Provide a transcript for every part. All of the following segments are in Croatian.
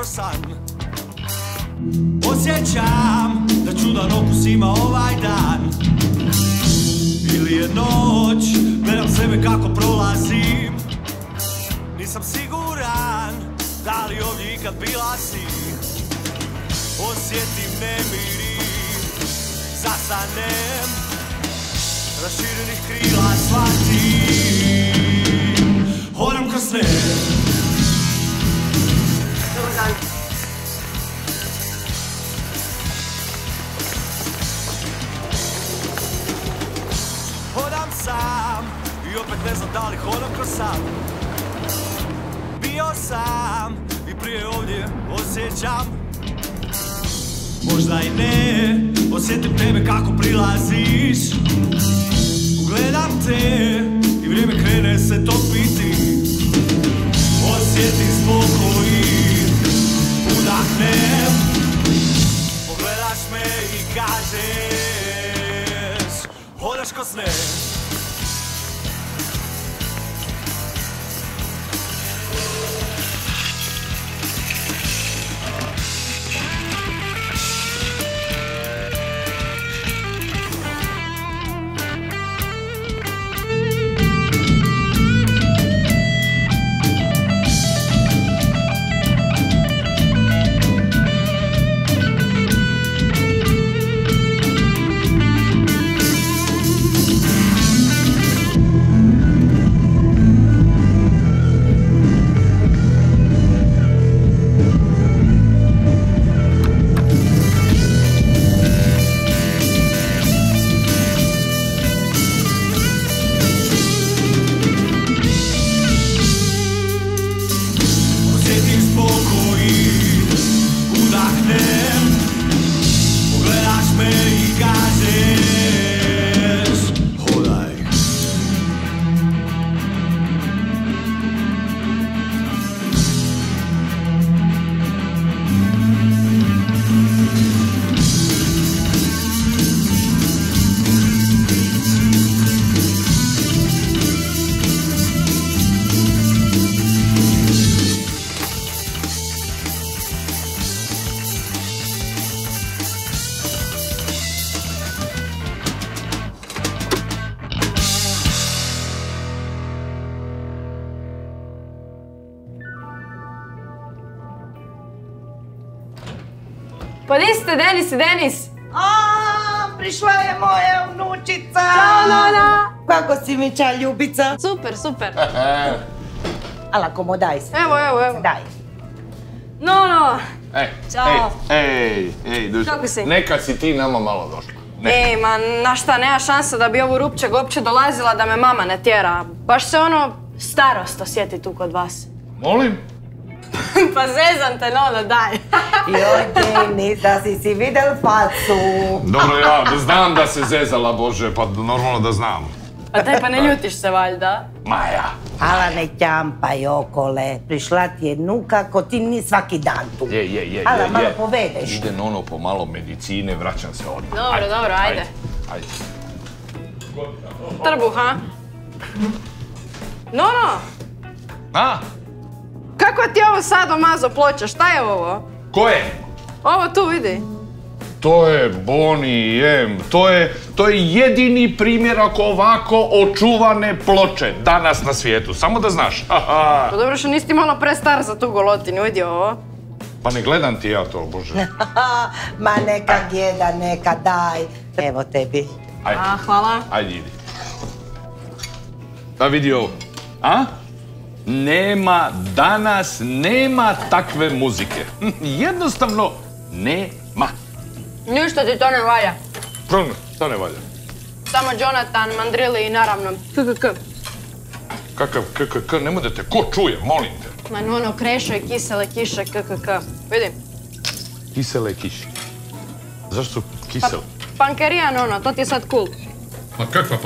san. Osjećam da čudan okus ima ovaj dan. Ili je noć, gledam sebe kako prolazim. Nisam siguran da li ovdje ikad bila si. Osjetim nemiri, zasanem, raširenih krila shvatim. Hodam kroz sve. Dobar dan. Hodam sam i opet ne znam da li hodam kroz san. Bio sam i prije ovdje osjećam. Možda i ne, osjetim tebe kako prilaziš. Ugledam te i vrijeme krene se topiti. Osjetim spokoj, udahnem. Pogledaš me i kažeš, hodaš ko sne. Pa di ste, Denis i Denis? Prišla je moja unučica! Ćao, Nona! Kako si mi, ča ljubica? Super, super. Ala, komo daj se. Evo. Daj. Nono! Ćao. Ej, duša. Kako si? Neka si ti nama malo došla. Ej, ma na šta, nema šanse da bi ovu Rupčeg uopće dolazila da me mama ne tjera. Baš se starost osjeti tu kod vas. Molim? Pa zezam te, Nono, daj. Joj, Denis, da si videl facu. Dobro, ja znam da se zezala, Bože, pa normalno da znam. Pa daj, pa ne ljutiš se, valjda. Maja. Ala, ne ćampaj okole. Prišla ti je nuka ko ti ni svaki dan tu. Je. Ala, malo povedeš. Ide Nono po malo medicine, vraćam se odmah. Dobro, ajde. Ajde. Trbuh, ha? Nono! A? Kako ti je ovo sadomazo ploča? Šta je ovo? Ko je? Ovo tu, vidi. To je Bonnie M. To je jedini primjerak ovako očuvane ploče danas na svijetu. Samo da znaš. Pa dobro što nisi ti malo prestar za tu golotinu, vidi ovo. Pa ne gledam ti ja to, Bože. Ma neka djeda, neka daj. Evo tebi. Ajde. Hvala. Ajde, idi. Da vidi ovo. A? Nema takve muzike. Jednostavno nema. Ništa ti to ne valja. Šta ne valja? Samo Jonathan, Mandrilli i naravno KKK. Kakav KKK, nemoj da te ko čuje, molim te. Ma Nono, Krešo i kisele kiše KKK. Vidim. Kisele kiše. Zašto su kisele? Pankerija, Nono, to ti je sad cool. Ma kakva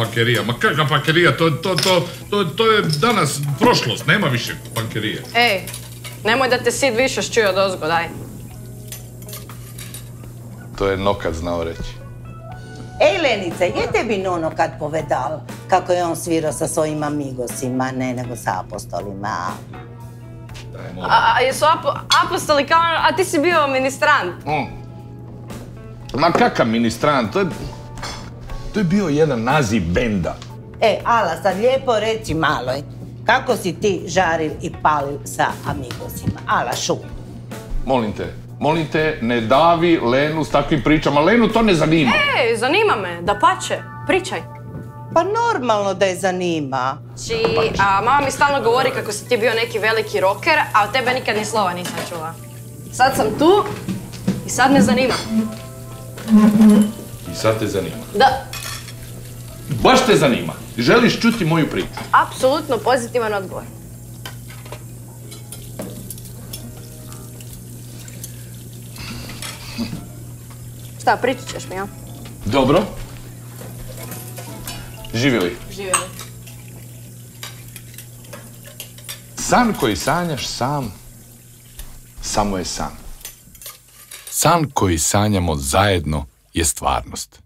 pankerija? To je danas prošlost, nema više pankerije. Ej, nemoj da te Sid više ščuje odozgo, daj. To je Nokat znao reći. Ej, Lenice, je tebi Nono kad povedal kako je on svirao sa svojim amigosima, ne nego sa apostolima? Jesu apostoli kao, a ti si bio ministrant. Ma kakav ministrant, to je bio jedan naziv benda. Ala, sad lijepo reci malo, kako si ti žaril i palil sa Amigosima? Ala, Molim te, ne davi Lenu s takvim pričama. Lenu to ne zanima. Zanima me, dapače, pričaj. Pa normalno da je zanima. Mama mi stalno govori kako si ti bio neki veliki rocker, a od tebe nikad ni slova nisam čula. Sad sam tu i sad me zanima. I sad te zanima? Da. Baš te zanima? Želiš čuti moju priču? Apsolutno pozitivan odgovor. Šta, pričat ćeš mi, ja? Dobro. Živjeli. Živjeli. San koji sanjaš sam, samo je san. San koji sanjamo zajedno je stvarnost.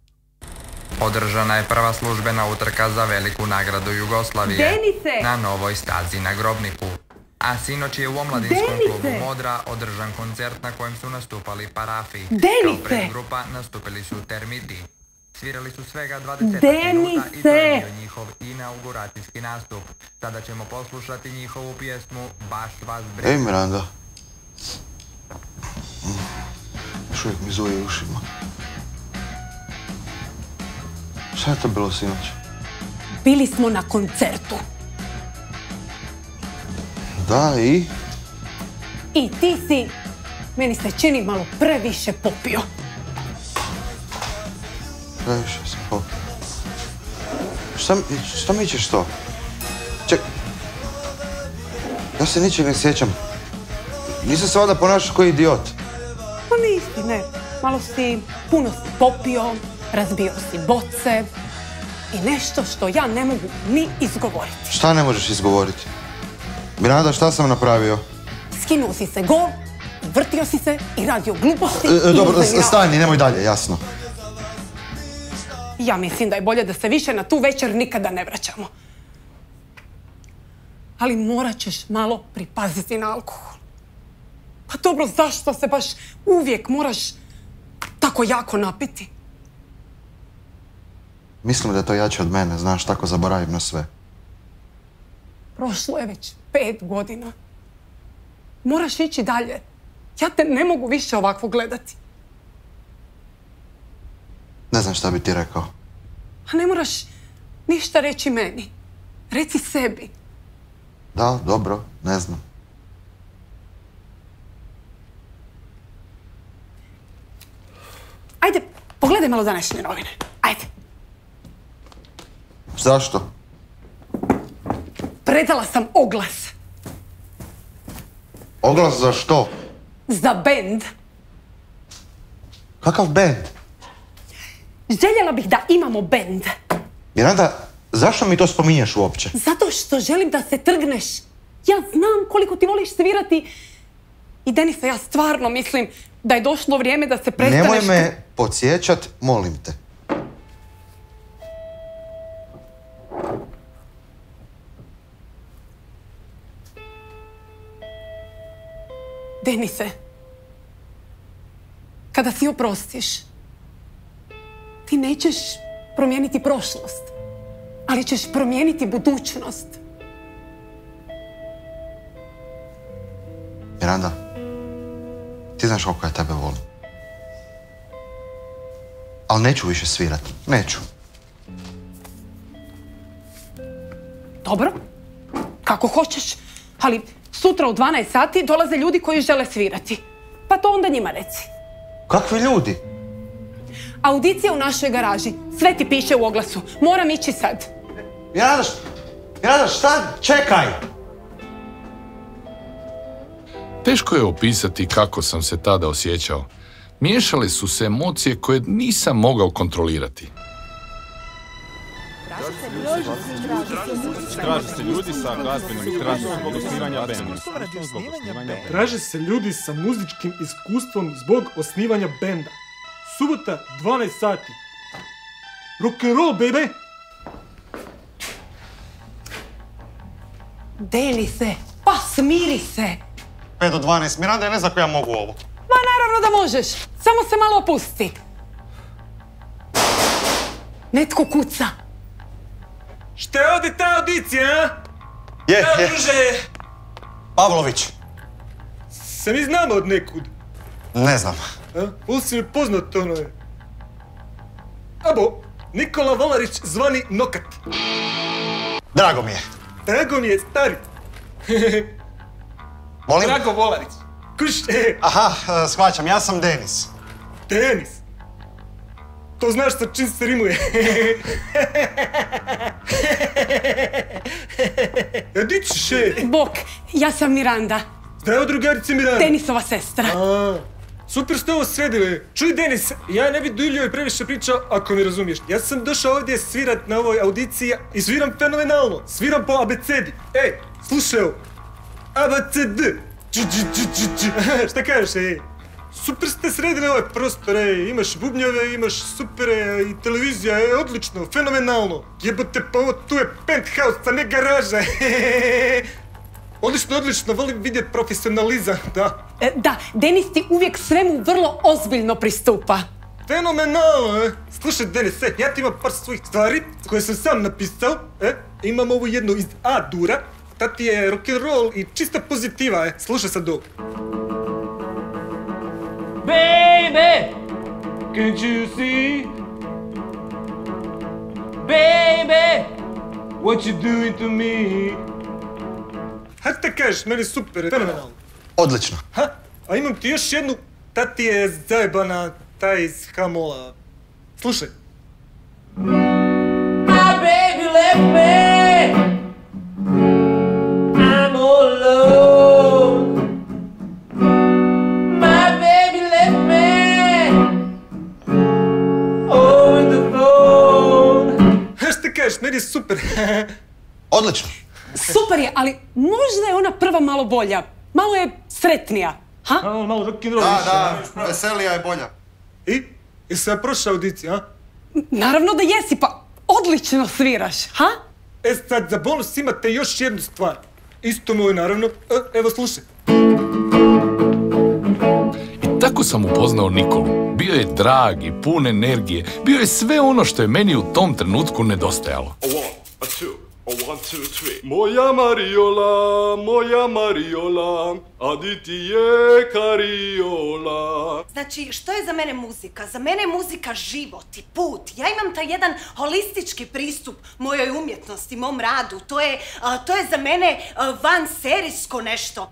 Održana je prva službena utrka za veliku nagradu Jugoslavije na novoj stazi na Grobniku. A sinoć je u omladinskom klubu Modra održan koncert na kojem su nastupali Parafi. Kao predgrupa nastupili su Termiti. Svirali su svega 20 minuta i to je bio njihov inauguracijski nastup. Sada ćemo poslušati njihovu pjesmu Baš vas briga. Ej Miranda. Još uvijek mi zuje ušima. Šta je to bilo sinoć? Bili smo na koncertu. Da, i? I ti si, meni se čini, malo previše popio. Previše sam popio. Šta mi ćeš to? Ja se ničeg ne sjećam. Nisam se valjda ponašao koji idiot. Pa nisi, ne. Malo si, puno si popio, razbio si boce i nešto što ja ne mogu ni izgovoriti. Šta ne možeš izgovoriti? Miranda, šta sam napravio? Skinuo si se gol, vrtio si se i radio gluposti. Dobro, stani, nemoj dalje, jasno. Ja mislim da je bolje da se više na tu večer nikada ne vraćamo. Ali morat ćeš malo pripaziti na alkohol. Pa dobro, zašto se baš uvijek moraš tako jako napiti? Mislim da je to jače od mene, znaš, tako zaboravim na sve. Prošlo je već 5 godina. Moraš ići dalje. Ja te ne mogu više ovako gledati. Ne znam šta bi ti rekao. A ne moraš ništa reći meni. Reci sebi. Da, dobro, ne znam. Ajde, pogledaj malo današnje novine. Ajde. Zašto? Predala sam oglas. Oglas za što? Za bend. Kakav bend? Željela bih da imamo bend. Miranda, zašto mi to spominješ uopće? Zato što želim da se trgneš. Ja znam koliko ti voliš svirati. I Denisa, ja stvarno mislim da je došlo vrijeme da se prestaneš... Nemoj me podsjećat, molim te. Denise, kada si oprostiš, ti nećeš promijeniti prošlost, ali ćeš promijeniti budućnost. Miranda, ti znaš koliko ja tebe volim. Ali neću više svirati, neću. Dobro, kako hoćeš, ali sutra u 12 sati dolaze ljudi koji žele svirati. Pa to onda njima reci. Kakvi ljudi? Audicija u našoj garaži. Sve ti piše u oglasu. Moram ići sad. Miranda, šta? Čekaj! Teško je opisati kako sam se tada osjećao. Miješale su se emocije koje nisam mogao kontrolirati. Traže se ljudi sa glazbenim iskustvom zbog osnivanja benda. Traže se ljudi sa muzičkim iskustvom zbog osnivanja benda. Subota, 12 sati. Rock'n'roll, baby! Denise, pa smiri se. 5 do 12. Miranda, ja ne znam ako ja mogu ovo. Ma naravno da možeš. Samo se malo opusti. Netko kuca. Šta je ovdje ta audicija, a? Je. Druže! Pavlović. Se mi znamo od nekud. Ne znam. Ovo si mi poznat, ono je. Abo, Nikola Volarić zvani Nokat. Drago mi je. Drago mi je, stari. Molim? Drago Volarić. Kuš, Aha, shvaćam, ja sam Denis. Denis. To znaš sa čim se rimuje. Di ćeš, Bok, ja sam Miranda. Zdravo, drugarice Miranda. Denisova sestra. Super ste ovo sredili. Čuj, Denis, ja ne bi duljio i previše pričao ako me razumiješ. Ja sam došao ovdje svirat na ovoj audiciji i sviram fenomenalno. Sviram po abecedi. Ej, slušaj ovo. ABCD. Šta kažeš, ej? Super ste sredili ovaj prostor, ej. Imaš bubnjave, imaš super, i televizija, ej, odlično, fenomenalno. Jebote, pa ovo tu je penthouse, a ne garaža. Odlično, volim vidjeti profesionalizam, da. Da, Denis ti uvijek svemu vrlo ozbiljno pristupa. Fenomenalno, Slušaj, Denis, ja ti imam par svojih stvari koje sam sam napisao, Imam ovu jednu iz A-dura, ta ti je rock'n'roll i čista pozitiva, Slušaj sad ovo. Baby, can't you see? Baby, what you doing to me? Hak te kažeš, meni super, fenomenalno. Odlično. A imam ti još jednu, ta ti je zajebana, ta iz Hamola. Slušaj. My baby left me, I'm all alone. My baby left me, over the phone. Šta te kažeš, meni je super. Odlično. Super je, ali možda je ona prva malo bolja. Malo je sretnija. Ha? Malo rock'n'roll više. Da, veselija je bolja. I? Jesi ja prošao audiciju, a? Naravno da jesi, pa odlično sviraš, ha? Sad za bonus imate još jednu stvar. Isto moju, naravno. Evo, slušaj. I tako sam upoznao Nikolu. Bio je drag i pun energije. Bio je sve ono što je meni u tom trenutku nedostajalo. Moja Mariola, a di ti je kariola. Znači, što je za mene muzika? Za mene je muzika život i put. Ja imam taj jedan holistički pristup mojoj umjetnosti, mom radu. To je za mene vanserijsko nešto.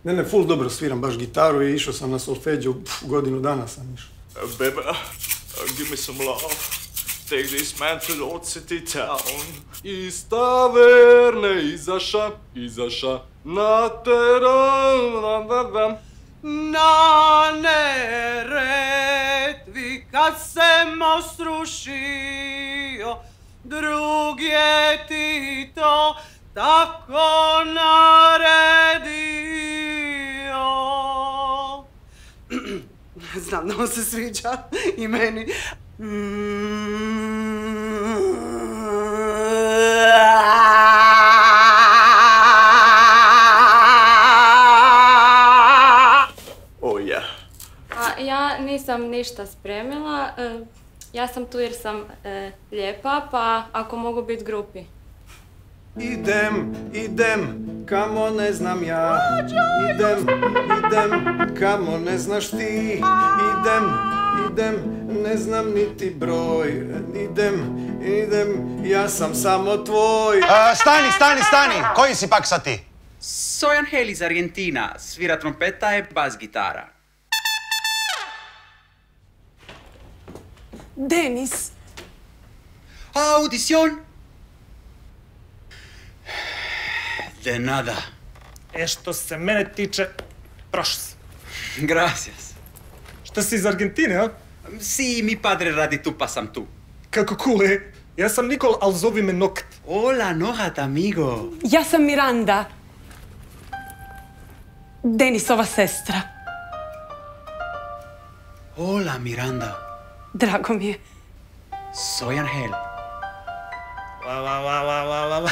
Ne, full dobro sviram baš gitaru i išao sam na solfeđu, godinu dana sam išao. Baby, give me some love. Take this man to the old city town. Iz taverne izaša na teran. Na Neretvi kad se most srušio, drug je ti to tako naredio. Znam da mu se sviđa i meni. Ja nisam ništa spremila. Ja sam tu jer sam lijepa, pa ako mogu biti grupi. Idem, kamo ne znam ja. Idem, kamo ne znaš ti. Idem, ne znam niti broj. Idem, ja sam samo tvoj. Stani, koji si pak sad ti? Sojan Hel iz Argentina, svira trompeta i bas gitara. Denis. Audición. De nada. Što se mene tiče, prošao si. Gracias. Šta si iz Argentine, a? Si, mi padre radi tu pa sam tu. Kako cool, Ja sam Nikol, ali zovi me Nokat. Hola, Nokat, amigo. Ja sam Miranda. Denisova sestra. Hola, Miranda. Drago mi je. Soy Angel. Wow.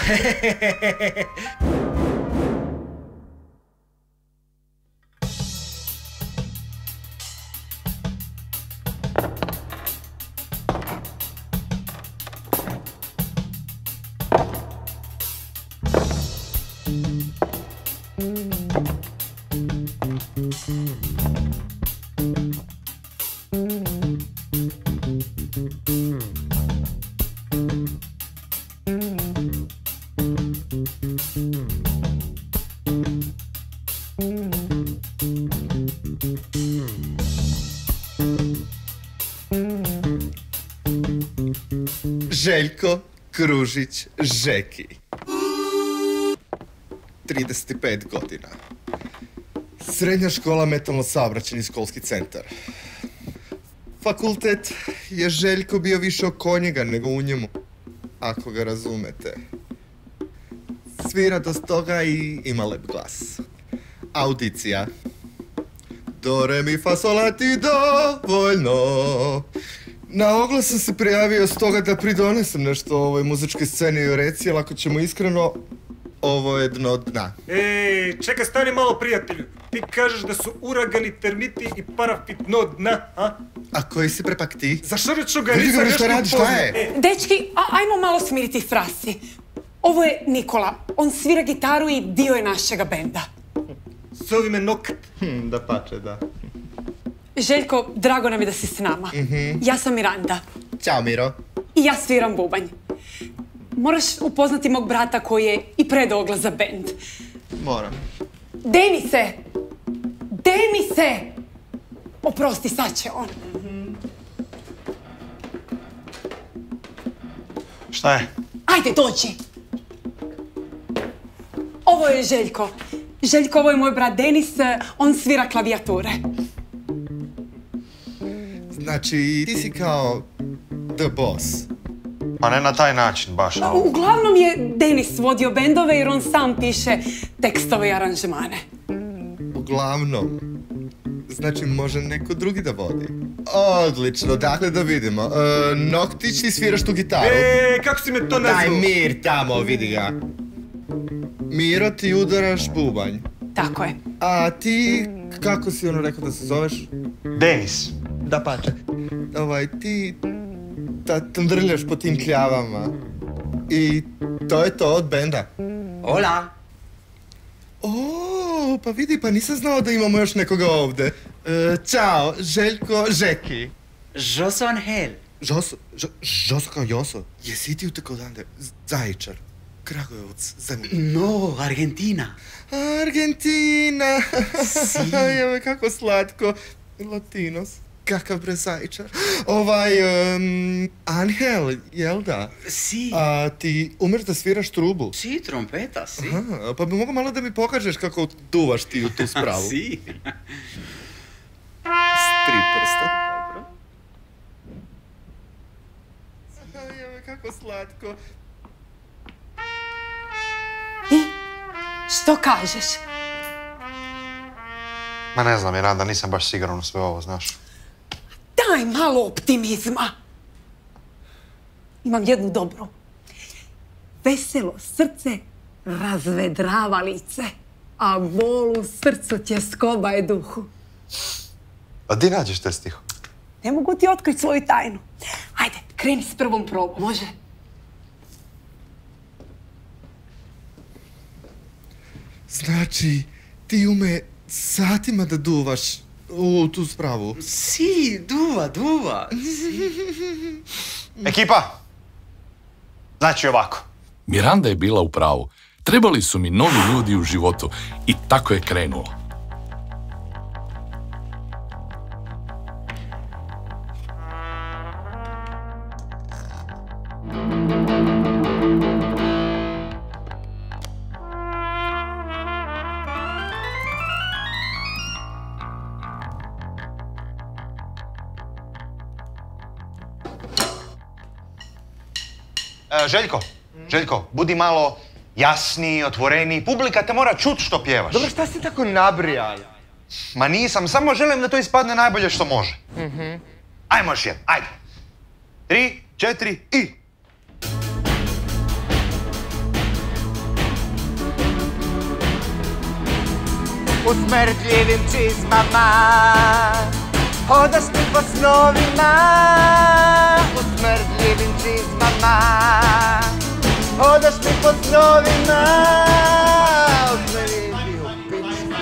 Željko Kružić Žeki. 35 godina. Srednja škola metalno-saobraćajni školski centar. Fakultet je Željko bio više oko njega nego u njemu, ako ga razumete. Svira dosta toga i ima lep glas. Audicija. Do, re, mi, fa, sol, la, ti, dovoljno. Na oglas sam se prijavio stoga da pridonesem nešto ovoj muzičkoj sceni i reci, ali ako ćemo iskreno, ovo je dno dna. Ej, čekaj, stani malo, prijatelju. Ti kažeš da su uragani, termiti i parafit dno dna, a? A koji si prepak ti? Zašrču ga, nisam nešto upoznao. Šta je? Dečki, ajmo malo smiriti frasi. Ovo je Nikola. On svira gitaru i dio je našega benda. Zovi me Nokat. Da pače, da. Željko, drago nam je da si s nama. Ja sam Miranda. Ćao, Miro. I ja sviram bubanj. Moraš upoznati mog brata koji je i predoglas za bend. Moram. Denise! Denise! Oprosti, sad će on. Šta je? Ajde, dođi. Ovo je Željko. Željko, ovo je moj brat Denis, on svira klavijature. Znači, ti si kao the boss. Pa ne na taj način, baš. Uglavnom je Denis vodio bendove jer on sam piše tekstove i aranžmane. Uglavnom. Znači, može neko drugi da vodi. Odlično, dakle da vidimo. Noktić, ti sviraš tu gitaru. Kako si me to nazvao? Daj mir tamo, vidi ga. Miro, ti udaraš bubanj. Tako je. A ti, kako si ono rekao da se zoveš? Denis. Da pače. Ti tandrljaš po tim kljavama. I to je to od benda. Hola. O, pa vidi, pa nisam znao da imamo još nekoga ovde. Ćao, Željko Žeki. Joso Angel. Joso kao Joso? Jesi ti utekao odande? Zaječar. Kragujevac, zemlja. No, Argentina. Argentina! Si. Jebe, kako slatko. Latinos. Kakav bre Zaječar. Angel, jel da? Si. A ti umeš da sviraš trubu? Si, trompeta, si. Aha, pa bi mogo malo da mi pokažeš kako duvaš ti u tu spravu. Si. S 3 prsta. Jebe, kako slatko. I? Što kažeš? Ma ne znam, Miranda, nisam baš siguran u sve ovo, znaš. Daj malo optimizma. Imam jednu dobru. Veselo srce razvedrava lice, a bol u srcu tjeskoba je duhu. A di nađeš te stiho? Ne mogu ti otkriti svoju tajnu. Ajde, kreni s prvom probom, može? Znači, ti ume satima da duvaš u tu spravu. Si, duva. Ekipa! Znači ovako. Miranda je bila u pravu. Trebali su mi novi ljudi u životu i tako je krenulo. Željko, budi malo jasniji, otvoreniji. Publika te mora čut što pjevaš. Dobro, šta si tako nabrijan? Ma nisam, samo želim da to ispadne najbolje što može. Ajmo još jedan, ajde. 3, 4 i... U smrdljivim čizmama hodaš mi po snovima. U smrdljivim čizmama hodaš mi po snovima. Uzme vidi u pičku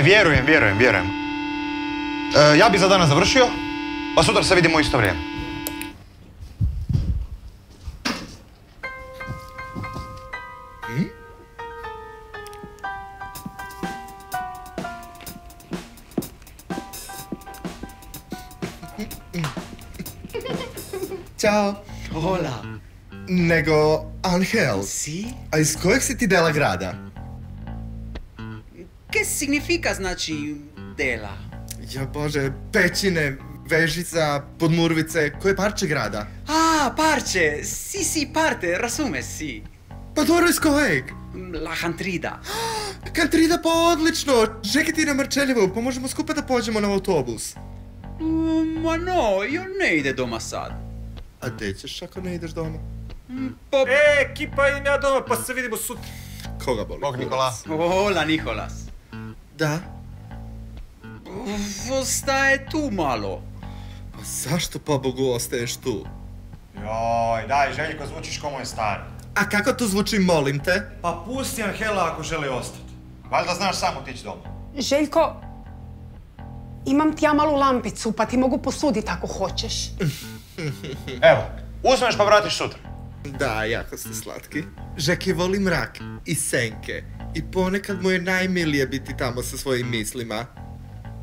Vjerujem. Ja bi za danas završio, pa sutra se vidimo u isto vrijeme. Ćao. Hola. Nego, Angel. Si? A iz kojeg si ti dela grada? Che significa znači dela? Ja bože, Pećine, Vežica, Podmurvice, koje parče grada? Ah, parce, si, parte, razume, si. Pa dobro, iz kojeg? La Cantrida. Cantrida, pa odlično! Čekaj ti na Marčeljevu, pa možemo skupa da pođemo na autobus. Ma no, io ne ide doma sad. A gdje ćeš ako ne ideš doma? Ekipa, idem ja doma, pa se vidimo sutra. Koga boli? Bog Nikola. Hola, Nikolas. Da? Ostaje tu malo. Pa zašto pa Bogu ostaješ tu? Joj, daj, Željko, zvučiš ko moj stari. A kako to zvuči, molim te? Pa pusti Angela ako želi ostati. Valjda znaš sam otići doma. Željko, imam ti ja malu lampicu, pa ti mogu posuditi ako hoćeš. Evo, uzmeš pa vratiš sutra. Da, jako ste slatki. Žeki voli mrak i senke. I ponekad mu je najmilije biti tamo sa svojim mislima.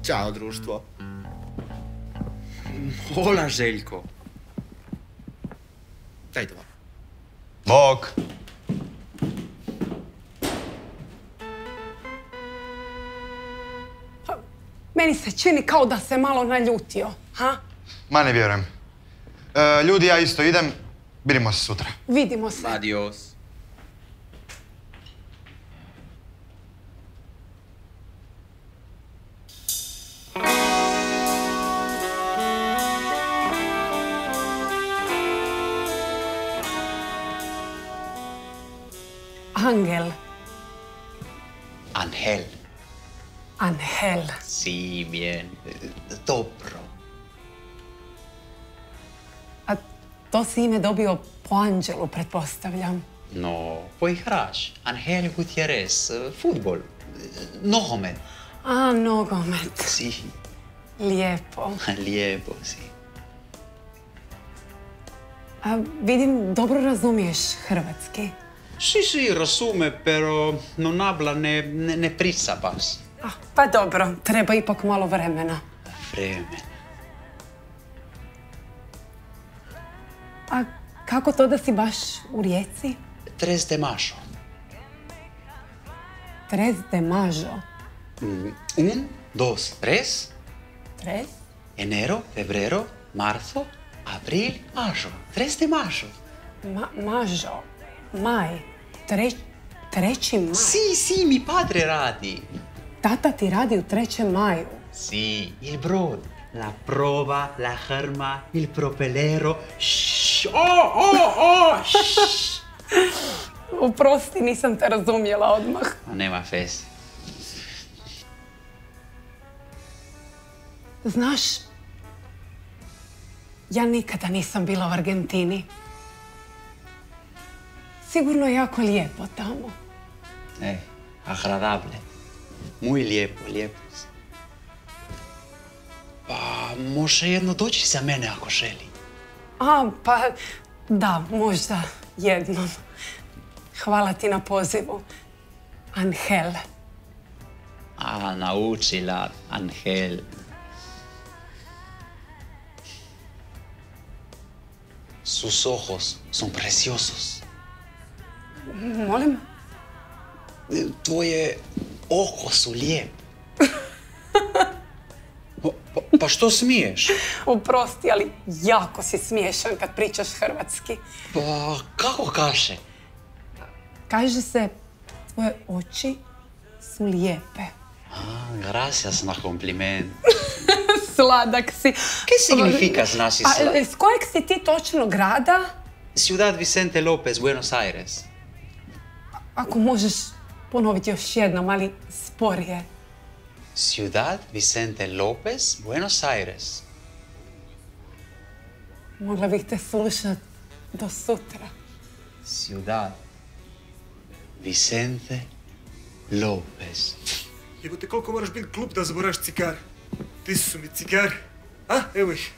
Ćao, društvo. Hola, Željko. Daj doma. Bog. Meni se čini kao da se malo naljutio, ha? Ma ne vjerujem. Ljudi, ja isto idem. Vidimo se sutra. Vidimo se. Adios. Angel. Angel. Angel. Si, bien. Dobro. A to si ime dobio po Anđelu, pretpostavljam. No, po igrač. Angel Gutierrez. Futbol. Nogomet. A, nogomet. Si. Lijepo. Lijepo si. A vidim, dobro razumiješ hrvatski. Si, razume, pero non habla, ne priča baš. Pa dobro, treba ipak malo vremena. Vremena. A kako to da si baš u Rijeci? Tres de mayo. Tres de mayo. Un, dos, tres. Tres? Enero, febrero, marzo, abril, mayo. Tres de mayo. Mažo. Maj. Treći maj. Si, mi padre radi. Tata ti radi u 3. maju. Si, il brod. La prova, la hrma, il propelero. Oprosti, nisam te razumjela odmah. Nema fest. Znaš, ja nikada nisam bila u Argentini. Sigurno je jako lijepo tamo. Agradable. Muy lijepo. Pa, može jedno doći za mene ako želi. Pa da, možda jednom. Hvala ti na pozivu. Angel. Naučila, Angel. Sus ojos son preciosos. Molim? Tvoje oko su lijep. Pa što smiješ? Oprosti, ali jako si smiješan kad pričaš hrvatski. Pa kako kaže? Kaže se, tvoje oči su lijepe. Gracias na kompliment. Sladak si. Kaj significa znači sladak? S kojeg si ti točno grada? Ciudad Vicente López, Buenos Aires. Ako možeš ponoviti još jednom, ali sporije. Ciudad Vicente López, Buenos Aires. Mogla bih te slušat do sutra. Ciudad Vicente López. Jebote, koliko moraš biti glup da zaboraviš cigare? Ti su mi cigare. A, evo ih.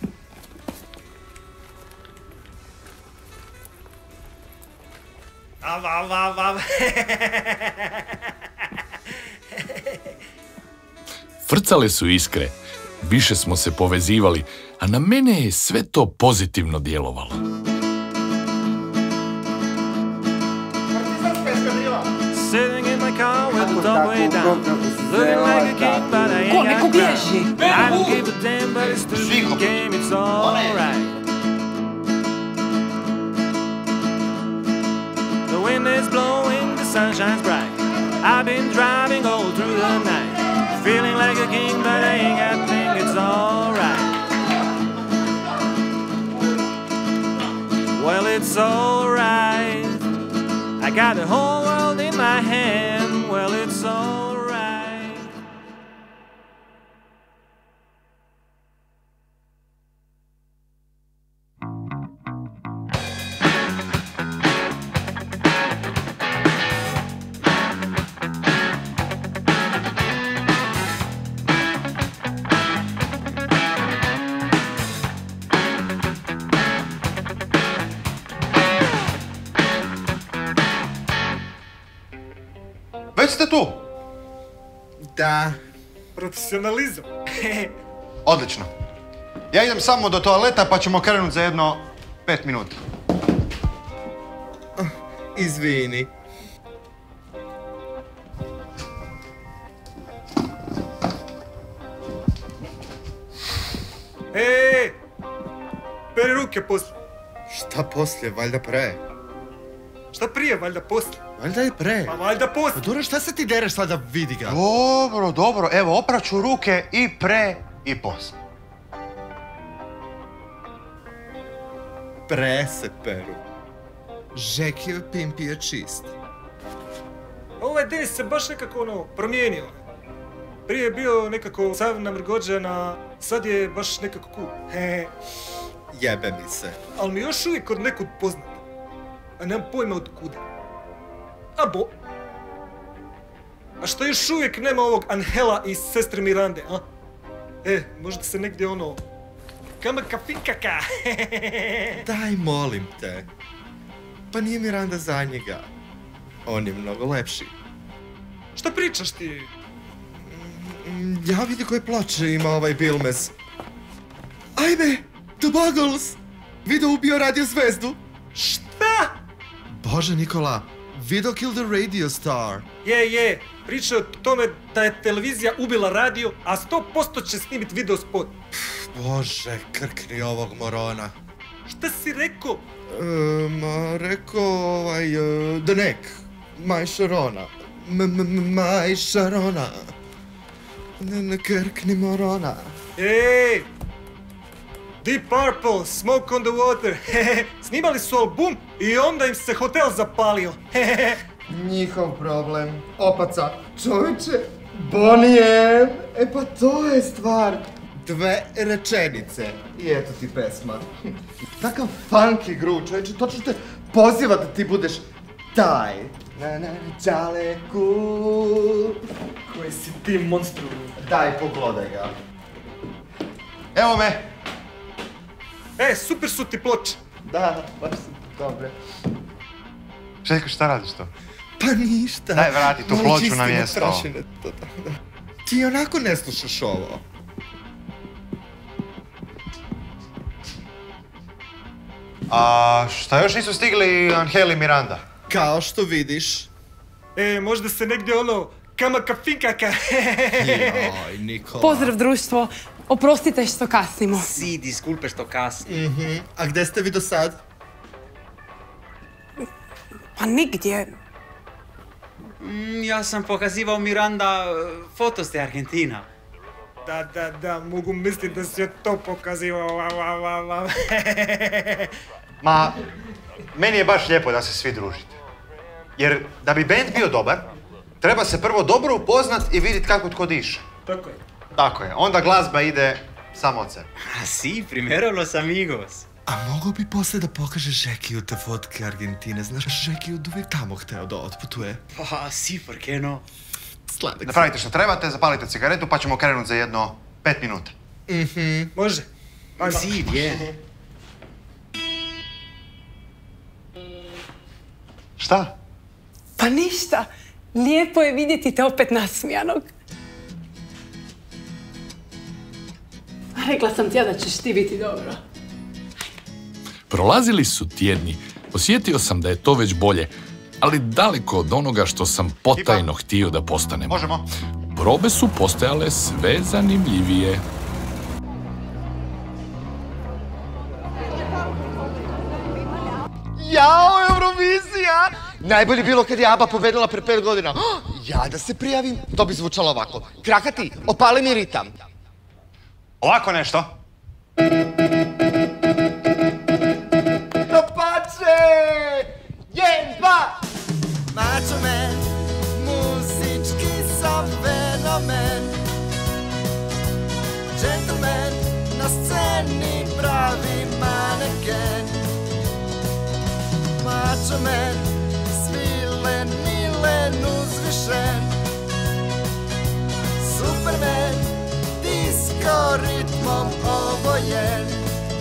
Frcale su iskre, više smo se povezivali, a na mene je sve to pozitivno djelovalo. Sitting in my car with the dog way down, looking like a king, but I ain't got crown. I don't give a damn, but it's the game, it's alright. The wind is blowing, the sun shines bright. I've been driving all through the night, feeling like a king, but I ain't got a thing, it's alright. Well, it's alright. I got the whole world in my hand, well, it's alright. Već ste tu? Da. Profesionalizam. Odlično. Ja idem samo do toaleta pa ćemo krenuti za jedno 5 minuta. Izvini. Peri ruke poslije. Šta poslije, valjda pre? Šta prije, valjda poslije? Valjda je pre. Pa valjda poslije. Pa dobro, šta se ti dereš sada, vidi ga? Dobro, evo, opraću ruke i pre i poslije. Pre se peru. Žekiv pimp je čist. Ovaj Denis se baš nekako promijenio. Prije je bio nekako sav namrgođen, a sad je baš nekako cool. Jebe mi se. Ali mi još uvijek od nekud poznat. A nemam pojma od kuda. A što još uvijek nema ovog Angela i sestre Mirande, a? Možda se negdje kamaka finkaka. Daj, molim te. Pa nije Miranda za njega. On je mnogo lepši. Šta pričaš ti? Ja vidi koje ploče ima ovaj Bilmes. Ajme, The Buggles! Video ubio Radio Zvezdu. Šta? Bože, Nikola, video kill the radio star. Je, priča o tome da je televizija ubila radio, a 100% će snimit video spot. Bože, krkni ovog morona. Šta si rekao? Rekao The Neck, Maj Šarona. Maj Šarona. Krkni morona. Deep Purple, Smoke on the Water. Snimali su album i onda im se hotel zapalio. Njihov problem. Opaca. Čovječe, Bonnie M. Pa to je stvar. 2 rečenice. I eto ti pesma. Takav funky groove, čovječe, točno te poziva da ti budeš taj. Čaleku. Koji si ti monstru. Daj, poglodaj ga. Evo me. Super su ti ploče. Da, baš su dobre. Željko, šta radiš to? Pa ništa. Daj, vrati tu ploču na mjesto. Ti onako ne slušaš ovo. A šta još nisu stigli Angel i Miranda? Kao što vidiš. Možda se negdje kamaka finkaka. Joj, Nikola. Pozdrav društvo, oprostite što kasnimo. Si, disculpe što kasnimo. A gdje ste vi do sad? Pa nigdje. Ja sam pokazivao Miranda fotos te Argentina. Da, mogu misliti da si to pokazivao. Ma, meni je baš lijepo da se svi družite. Jer da bi band bio dobar, treba se prvo dobro upoznat i vidjeti kako tko diše. Tako je, onda glazba ide samo od sebe. A si, primero los amigos. A mogo bi poslije da pokažeš Žekiju te fotke Argentine, znaš, Žeki od uvijek tamo hteo da otputuje. Pa si, por qué no? Sladak. Napravite što trebate, zapalite cigaretu pa ćemo krenuti za jedno 5 minuta. Može. Ma zid je. Šta? Pa ništa. Lijepo je vidjeti te opet nasmijanog. Rekla sam ti ja da ćeš ti biti dobro. Prolazili su tjedni. Osjetio sam da je to već bolje, ali daleko od onoga što sam potajno htio da postanemo. Možemo. Probe su postajale sve zanimljivije. Jao, Eurovizija! Najbolje bilo kad je ABBA pobedila pre 5 godina. Ja da se prijavim, to bi zvučalo ovako. Krakati, opali mi ritam. Ovako nešto. Dopače! 1, 2! Macho man, muzički sam fenomen. Gentleman, na sceni pravi maneken. Macho man, svilen, milen, uzvišen. Superman, disco ritmom obojen.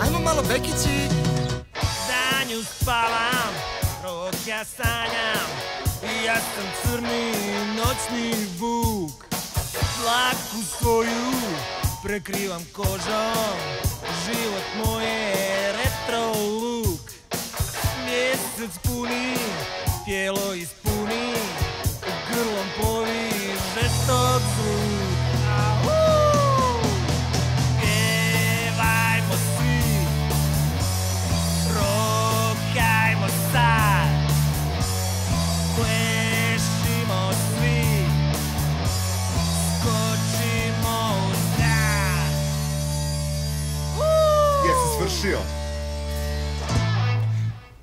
Ajmo malo Bekići. Danju spavam, roka sanjam, i ja sam crni noćni vuk. Dlaku svoju prekrivam kožom, život moj je retro look. Mjesec puni, tijelo ispuni, grlom plovi žestok zvuk. Pjevajmo svi, rokajmo sad, plešimo svi, skočimo u zrak. Jesi svršio?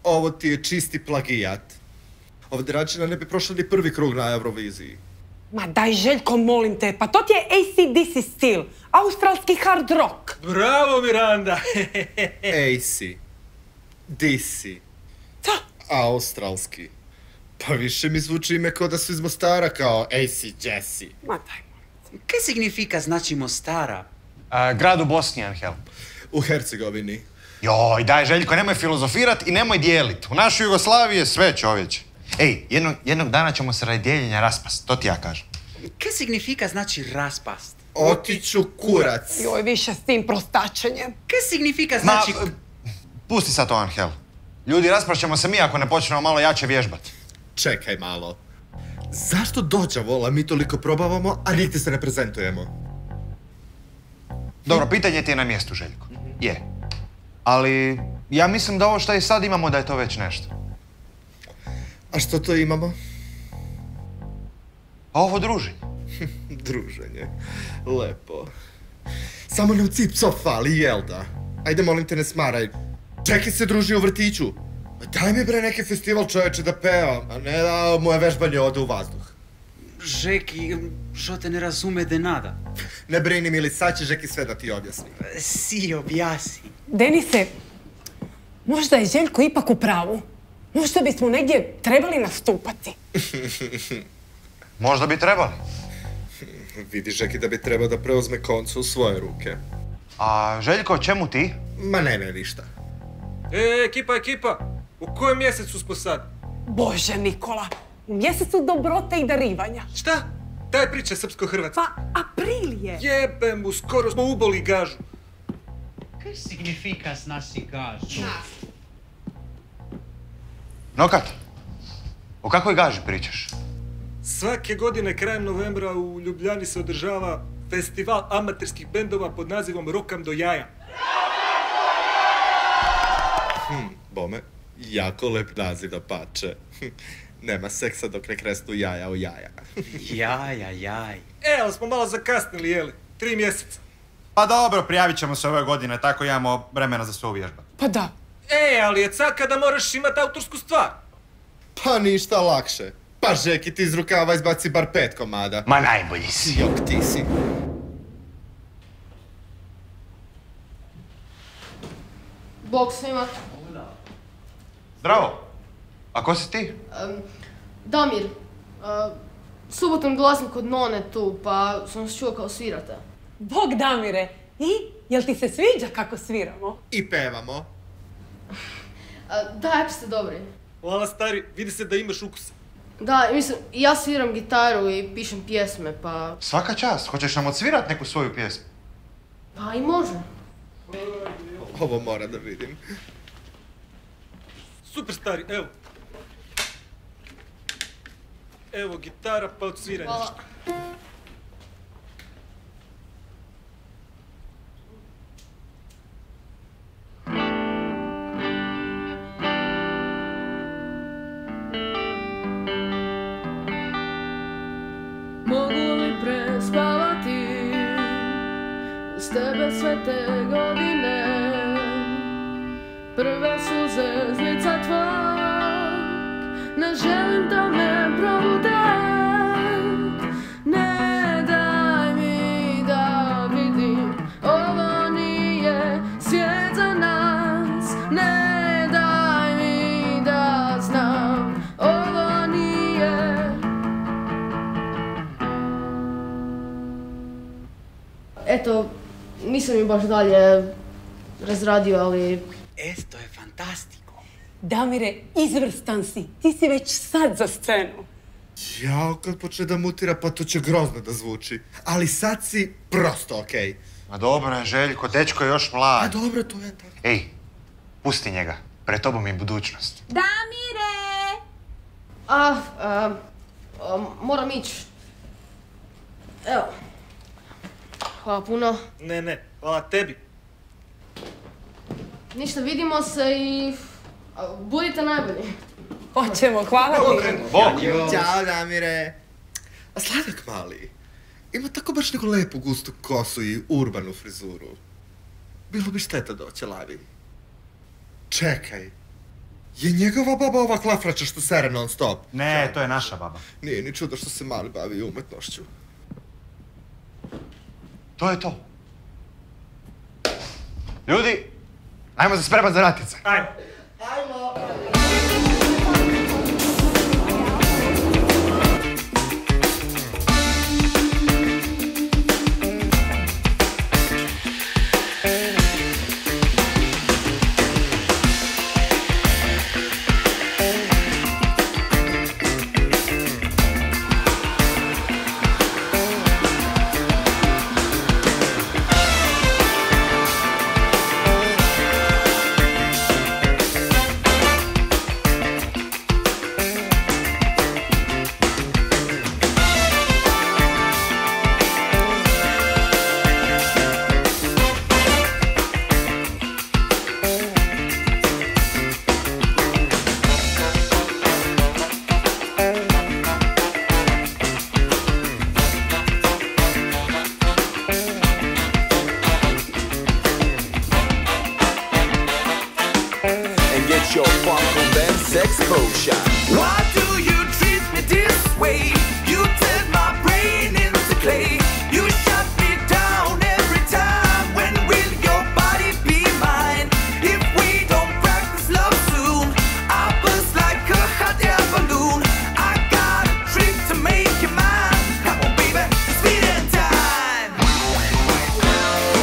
Ovo ti je čisti plagijat. Ovdje Račina ne bi prošla ni prvi krug na Euroviziji. Ma daj Željko, molim te, pa to ti je AC/DC stil, australski hard rock. Bravo, Miranda! AC/DC. Australski. Pa više mi zvuči ime kao da su iz Mostara, kao AC Jesse. Ma daj. Kaj significa znači Mostara? Grad u Bosni, Angel. U Hercegovini. Joj, daj Željko, nemoj filozofirat i nemoj dijelit. U našoj Jugoslaviji je sve, čovječe. Ej, jednog dana ćemo se radi dijeljenja raspast, to ti ja kažem. Kaj significa znači raspast? Otiću kurac. Joj, više s tim prostačenjem. Kaj significa znači... Pusti sad to, Angel. Ljudi, raspraćemo se mi ako ne počnemo malo jače vježbat. Čekaj malo. Zašto dođa vola mi toliko probavamo, a nigdje se ne prezentujemo? Dobro, pitanje ti je na mjestu, Željko. Je. Ali ja mislim da ovo što i sad imamo da je to već nešto. A što to imamo? A ovo druženje. Druženje. Lepo. Samo nam cip psov fali, jel da? Ajde, molim te, ne smaraj. Čekaj se druži u vrtiću. Daj mi bre neki festival, čovječe, da pevam, a ne da moje vežbanje ode u vazduh. Žeki, što te ne razume de nada? Ne brini, Mili, sad će Žeki sve da ti objasni. Si, objasni. Denise, možda je Željko ipak u pravu. Možda bismo negdje trebali nastupati. Možda bi trebali. Vidi, Žeki, da bi trebao da preuzme koncu u svoje ruke. A Željko, čemu ti? Ma ne, ništa. Ekipa, u kojem mjesecu smo sad? Bože, Nikola, u mjesecu dobrote i darivanja. Šta? Daj priča srpsko-hrvatska. Pa, april je. Jebem mu, skoro smo uboli gažu. Kaj significa znači gažu? Nokat, o kakvoj gaži pričaš? Svake godine krajem novembra u Ljubljani se održava festival amaterskih bendova pod nazivom Rokam do jaja. Bome, jako lep naziv da pače. Nema seksa dok ne kresnu jaja u jaja. Jaj. Ali smo malo zakasnili, jeli? 3 mjeseca. Pa dobro, prijavit ćemo se ove godine, tako imamo vremena za sve uvježbati. Pa da. Ali je caka da moraš imati autorsku stvar. Pa ništa lakše. Pa Žeki, ti iz rukava izbaci bar 5 komada. Ma najbolji si. Jok, ti si. Bog svima. Zdravo. A ko si ti? Damir. Subotom dolazim kod None tu, pa sam se čuo kao svirate. Bog Damire, i jel ti se sviđa kako sviramo? I pevamo. Da, jako ste dobri. Hvala stari, vidi se da imaš ukusa. Da, mislim, ja sviram gitaru i pišem pjesme, pa... Svaka čast, hoćeš nam odsvirat neku svoju pjesmu? Pa i može. Ovo mora da vidim. Super stari, evo. Evo gitara, pa odsviraj nešto. Mogu li prespavati uz tebe sve te godine? Prve suze s lica tvog, ne želim da me probude. Ne daj mi da vidim, ovo nije svijet za nas. Ne daj mi da znam, ovo nije. Eto, nisam ju baš dalje razradio, ali... Esto je fantastico. Damire, izvrstan si. Ti si već sad za scenu. Jao, kad počne da mutira, pa to će grozno da zvuči. Ali sad si prosto okej. Ma dobro je, Željko, dečko je još mlad. A dobro, to je tako. Ej, pusti njega. Pred tobom je budućnost. Damire! Moram ići. Evo. Hvala puno. Ne, hvala tebi. Ništa, vidimo se i... budite najbolji. Hoćemo, hvala ti. Bog! Ćao, Damire. A Sladak mali, ima tako baš neku lepu gustu kosu i urbanu frizuru. Bilo bi šteta da oćelavi. Čekaj, je njegova baba ova klafrača što sere non stop? Ne, to je naša baba. Nije ni čudo što se mali bavi umetnošću. To je to. Ljudi, ajmo se spremat za ratice. Ajmo. Your funk and then sex potion. Why do you treat me this way? You turn my brain into clay. You shut me down every time. When will your body be mine? If we don't practice love soon, I burst like a hot air balloon. I got a trick to make you mine. Come on, baby, it's feeding time.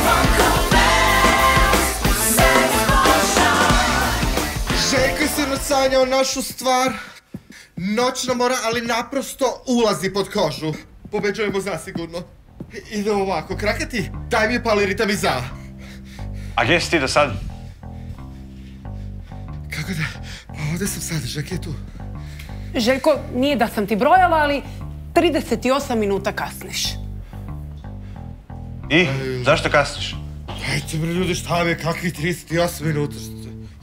Funk and then sex potion. Željko se nasanjao našu stvar. Noćna mora, ali naprosto ulazi pod kožu. Pobeđujemo zasigurno. Ide ovako, Krakati, daj mi pali ritam i za. A gdje si ti do sad? Kako da? Pa ovdje sam sad, Žeki je tu. Željko, nije da sam ti brojala, ali 38 minuta kasniš. I? Zašto kasniš? Dajte bre ljudi, šta mi, kakvih 38 minuta?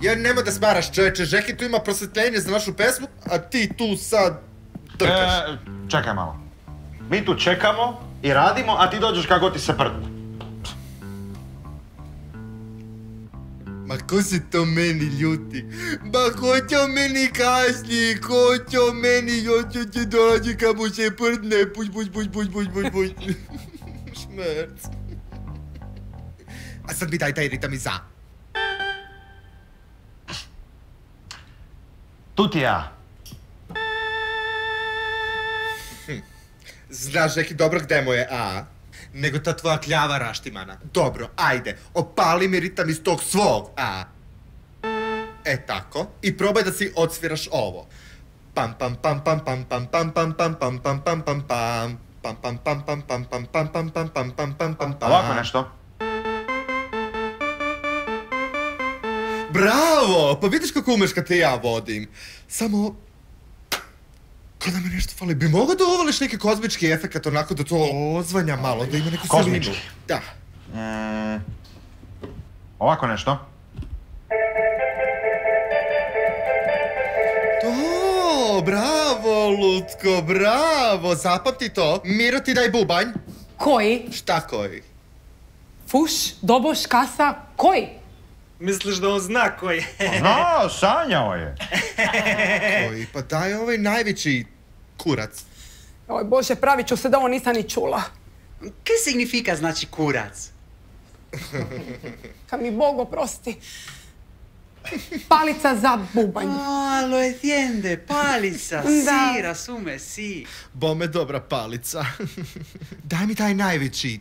Ja nema da smaraš, čovječe, Žeki tu ima prosvjetljenje za našu pesmu, a ti tu sad trkaš. Čekaj malo. Mi tu čekamo i radimo, a ti dođeš kako ti se prdne. Ma ko se to meni ljuti? Ma ko će meni kašlji, ko će meni joću će dođi kad mu se prdne, puć. Šmerc. A sad mi daj taj ritam i za. Tu ti ja. Znaš, Žeki, dobro gde mu je A? Nego ta tvoja kljava raštimana. Dobro, ajde, opali mi ritam iz tog svog A. E tako. I probaj da si odsviraš ovo. Pam pam pam pam pam pam pam pam pam pam pam pam pam pam. Pam pam pam pam pam pam pam pam pam pam pam pam pam pam. Ovako nešto. Bravo! Pa vidiš kako umeš kad te ja vodim. Samo... Ko da me nešto fali, bi mogao da uvališ neki kozmički efekt onako da to ozvanja malo, da ima neku silinu? Kozmički? Da. Ovako nešto. To, bravo, Lutko, bravo, zapamti to. Miro, ti daj bubanj. Koji? Šta koji? Fuš, doboš, kasa, koji? Misliš da on zna koji? Zna, sanjao je. Koji? Pa daj ovaj najveći kurac. Oj Bože, pravit ću se da ovo nisam ni čula. Che significa znači kurac? Kad mi Bog oprosti. Palica za bubanj. Ah, lo entiende, palica, si, rasume, si. Bome dobra palica. Daj mi taj najveći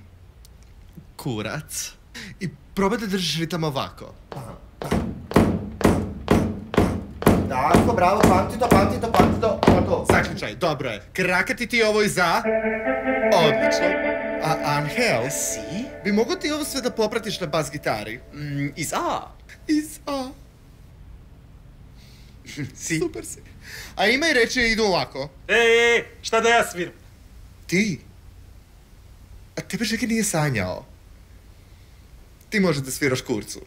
kurac. I probaj da držiš ritam ovako. Tako, bravo, pamti to. Zaključaj, dobro je. Krakati ti ovo iz A. Odlično. A Angel, bi mogo ti ovo sve da popratiš na bas gitari? Iz A. Iz A. Si. Super si. A ima i reči idu ovako. Ej, šta da ja sviram? Ti? A tebe Žeki nije sanjao. Ti možeš da sviraš kurcu.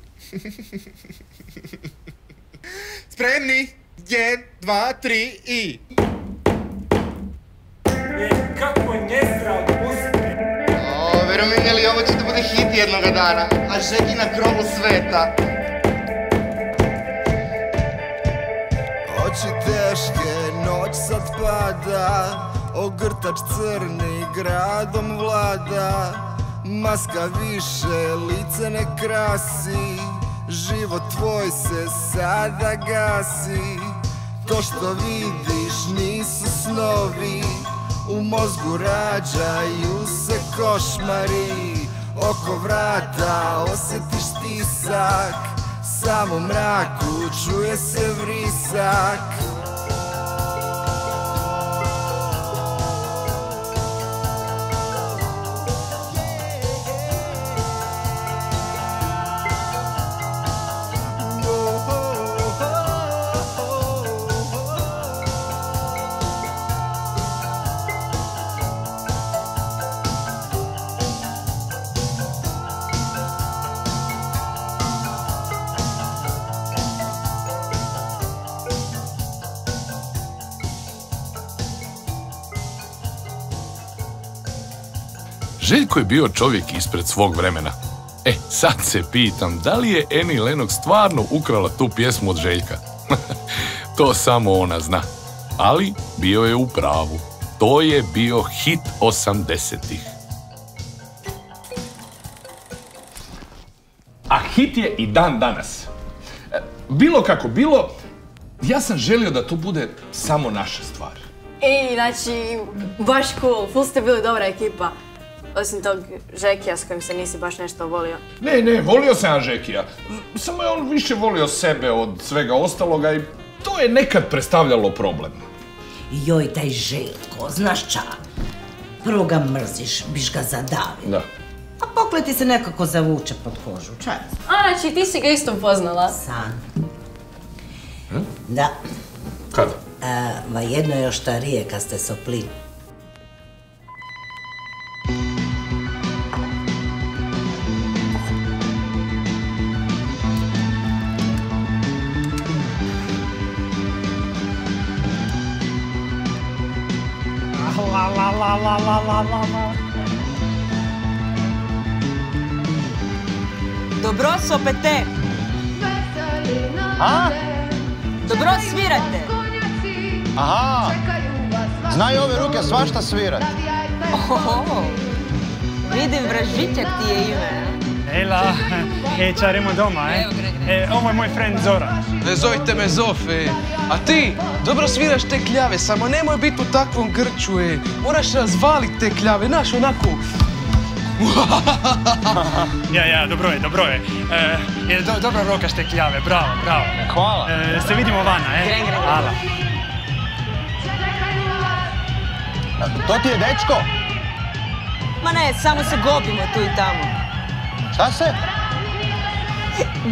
Spremni? 1, 2, 3 i... Kako nesrao muzike! O, verujem li, ovo će da bude hit jednoga dana, a Žeki na krovu sveta. Oči teške, noć sad pada, ogrtač crni gradom vlada. Maska više, lice ne krasi, život tvoj se sada gasi. To što vidiš nisu snovi, u mozgu rađaju se košmari. Oko vrata osjetiš stisak, samo mraku čuje se vrisak. Željko je bio čovjek ispred svog vremena. Sad se pitam, da li je Annie Lennox stvarno ukrala tu pjesmu od Željka? To samo ona zna. Ali bio je u pravu. To je bio hit 80-ih. A hit je i dan danas. Bilo kako bilo, ja sam želio da to bude samo naša stvar. Znači, baš cool, full ste bili dobra ekipa. Osim tog Žekija s kojim se nisi baš nešto volio. Ne, volio sam ja Žekija. Samo je on više volio sebe od svega ostaloga i to je nekad predstavljalo problem. Joj, taj Željko, znaš ča? Prvo ga mrziš, biš ga zadavio. Da. A pogled ti se nekako zavuče pod kožu, čaj. A, znači ti si ga isto poznala. San. Da. Kada? Jedno je još starije kad ste sopli. Dobro sopete. A? Dobro svirate. Aha. Znaju ove ruke svašta svirat. Oho, vidim Vražićak ti je ime. Ela, čaremo doma, ovo je moj friend Zoran. Zovite me Zof, A ti, dobro sviraš te kljave, samo nemoj biti u takvom grču, Moraš razvalit te kljave, znaš, onako. Ja, dobro je. Dobro rokaš te kljave, bravo. Hvala. Se vidimo vana, Hvala. To ti je dečko? Ma ne, samo se gobimo tu i tamo. Šta se?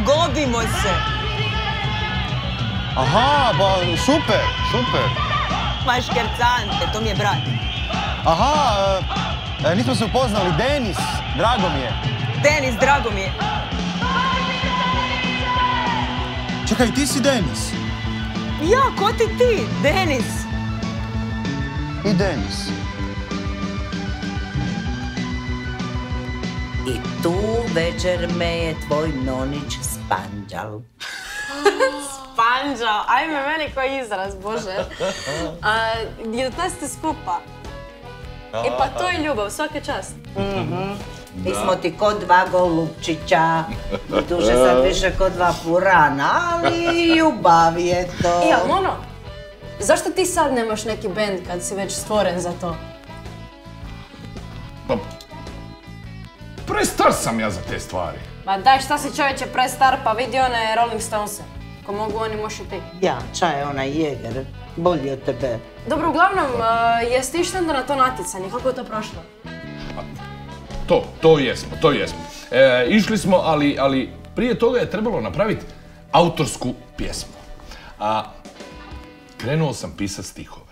Gobimo se. Aha, ba super. Ma škercante, to mi je brat. Aha, nismo se upoznali. Denis, drago mi je. Denis, drago mi je. Čekaj, ti si Denis? Ja, ko ti? Denis. I Denis. I tu večer me je tvoj nonić spanđal. Spanđal? Ajme, meni koji izraz, Bože. Jel ta ste skupa? Pa to je ljubav, svaka čast. Mi smo ti ko dva golubčića. Duže sad više ko dva purana, ali ljubav je to. Mono, zašto ti sad nemaš neki bend kad si već stvoren za to? Prestar sam ja za te stvari. Ma daj, šta si čovječe prestar, pa vidi one Rolling Stonese. Ko mogu oni, moš i ti. Ja, čaj je onaj Jeger, bolji od tebe. Dobro, uglavnom, jeste išli onda na to natjecanje, kako je to prošlo? To jesmo. Išli smo, ali prije toga je trebalo napraviti autorsku pjesmu. A krenuo sam pisati stihove.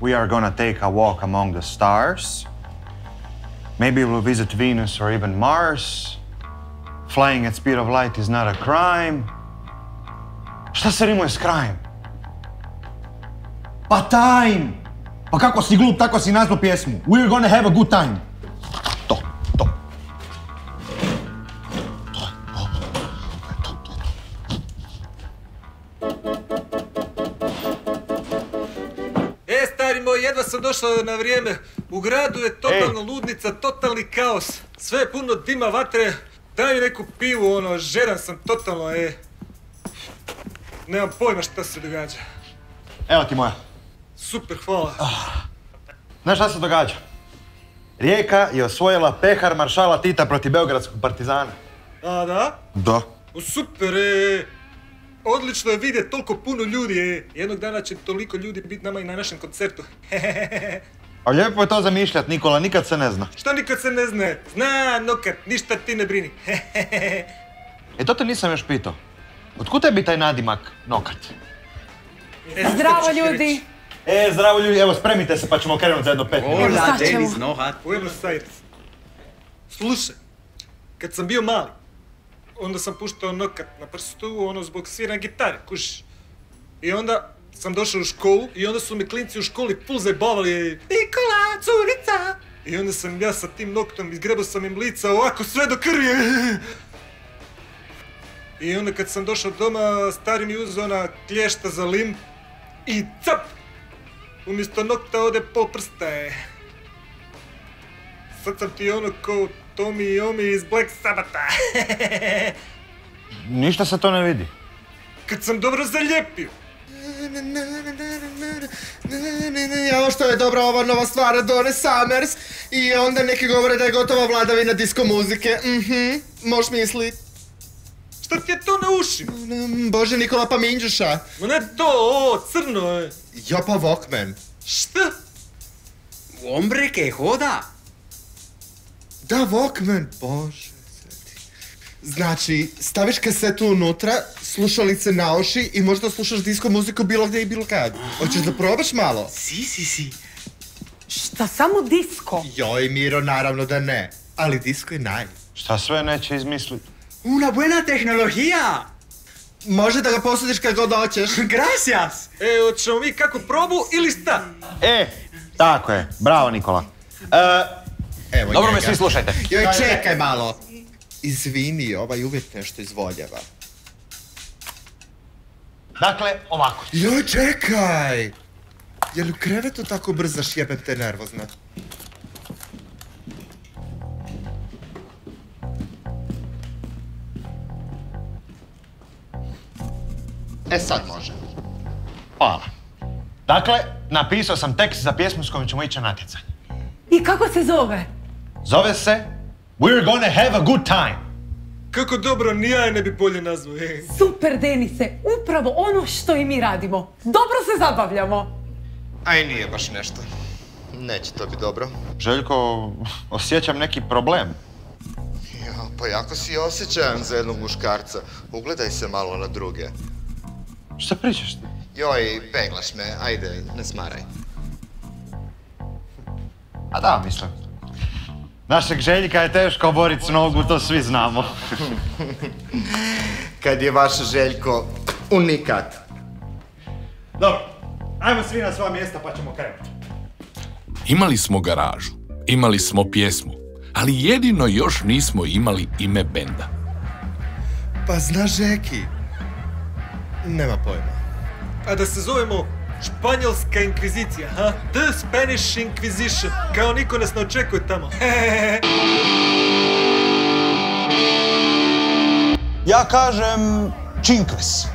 We are gonna take a walk among the stars. Maybe we'll visit Venus or even Mars. Flying at speed of light is not a crime. Šta se rimuje s krajem? Pa time! Pa kako si glup, tako si nazvao pjesmu. We're gonna have a good time. Jedva sam došao na vrijeme. U gradu je totalna ludnica, totalni kaos. Sve je puno dima, vatre. Daj mi neku pivu, žeran sam totalno, Nemam pojma šta se događa. Evo ti moja. Super, hvala. Znaš šta se događa? Rijeka je osvojila pehar maršala Tita protiv beogradskog partizana. A, da? Da. Super, Odlično je vidjeti toliko puno ljudi, Jednog dana će toliko ljudi biti nama i na našem koncertu. A lijepo je to zamišljat, Nikola, nikad se ne zna. Šta nikad se ne zna? Zna, nokat, ništa ti ne brini. To te nisam još pitao. Otkud tebi taj nadimak Nokat? Zdravo ljudi! Zdravo ljudi, evo spremite se pa ćemo krenuti za jedno 5 minuta. Hola, Denis Nohat. Buenos Aires. Slušaj, kad sam bio mali, onda sam puštao Nokat na prstu, zbog sviranja gitare, kužiš. I onda sam došao u školu i onda su me klinci u školi full zajebavali Nikola, curica! I onda sam ja sa tim noktom izgrebao sam im lica ovako sve do krvi. I onda kad sam došao doma, stari mi uzeo ona klješta za lim i cap! Umjesto nokta ode pol prsta. Sad sam ti ko Tommy i Omi iz Black Sabbatha. Ništa se to ne vidi. Kad sam dobro zalijepio. Evo što je dobra ova nova stvar Done Summers. I onda neki govore da je gotova vladavina disko muzike. Moš mislit. Šta ti je to na ušima? Bože, Nikola, pa minđuša. Ma ne to, ovo, crno je. Ja pa Walkman. Šta? Hombre, que hoda. Da, Walkman, Bože. Znači, staviš kasetu unutra, slušalice na uši i možda slušaš disko muziku bilo gdje i bilo kad. Hoćeš da probaš malo? Si. Šta, samo disko? Joj, Miro, naravno da ne. Ali disko je naj. Šta sve neće izmisliti? Una buena tehnologija! Može da ga posudiš kad god hoćeš. Gracias! Hoćemo mi kako probu ili šta? Tako je. Bravo, Nikola. Evo Dobro njega. me svi slušajte. Joj, čekaj malo. Izvini, ovaj uvijek nešto izvoljava. Dakle, ovako. Joj, čekaj! Je li u krevetu tako brzaš, jebem te nervozna? Sad može. Hvala. Dakle, napisao sam tekst za pjesmu s kojom ćemo ići na natjecanje. I kako se zove? Zove se We're gonna have a good time. Kako dobro, ni ja ne bi bolje nazvao. Super, Denise, upravo ono što i mi radimo. Dobro se zabavljamo. Aj, nije baš nešto. Neće to biti dobro. Željko, osjećam neki problem. Ja, pa jako si osjećajan za jednog muškarca. Ugledaj se malo na druge. Šta pričaš ti? Joj, peglaš me, ajde, ne smaraj. A da, mislim. Našeg Željka je teško borit s nogu, to svi znamo. Kad je vaš Željko unikat. Dobro, ajmo svi na svoja mjesta pa ćemo krenuti. Imali smo garažu, imali smo pjesmu, ali jedino još nismo imali ime benda. Pa znaš, Žeki, nema pojma. A da se zovemo Španjolska inkvizicija, ha? The Spanish Inquisition. Kao niko nas ne očekuje tamo. Ja kažem Činkves.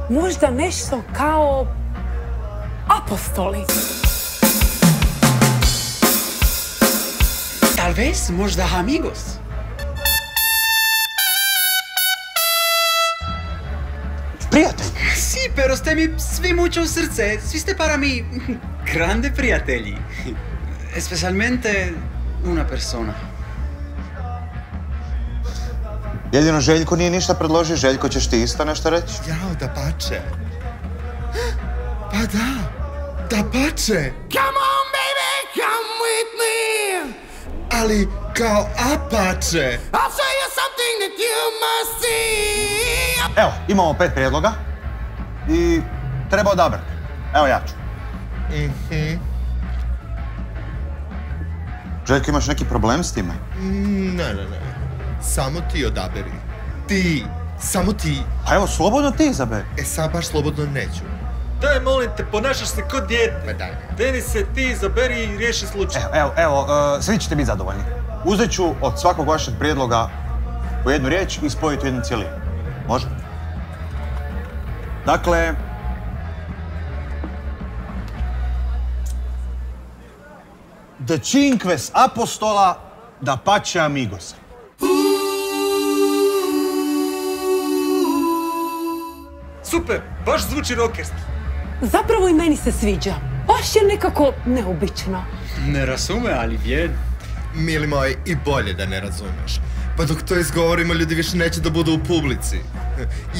Možda nešto kao apostoli. Tal vez, možda amigos. Prijatelj. Sí, pero ste mi svi mucho u srce. Svi ste para mi grande prijatelji. Especialmente una persona. Jedino Željko nije ništa predložio. Željko, ćeš ti isto nešto reći? Jao, da pače. Pa da pače. Come on, baby, come with me. Ali kao apače. I'll show you something that you must see. Evo, imamo 5 prijedloga i treba odabrati. Evo ja ću. Željko, imaš neki problem s time? Ne. Samo ti odaberi. Ti. Samo ti. Pa evo, slobodno ti izaberi. Sad baš slobodno neću. Daj, molim te, ponašaš se kod dijete. Ma daj. Denise, ti izaberi i riješi slučaj. Evo, svi ćete biti zadovoljni. Uzet ću od svakog vašeg prijedloga po jednu riječ i spojiti u jednu cijelinu. Može? Dakle... The Cinques Apostola da pace amigos. Super, baš zvuči rokerski. Zapravo i meni se sviđa. Baš je nekako neobično. Ne razume, ali bien. Mili moj, i bolje da ne razumeš. Pa dok to izgovorimo, ljudi više neće da budu u publici.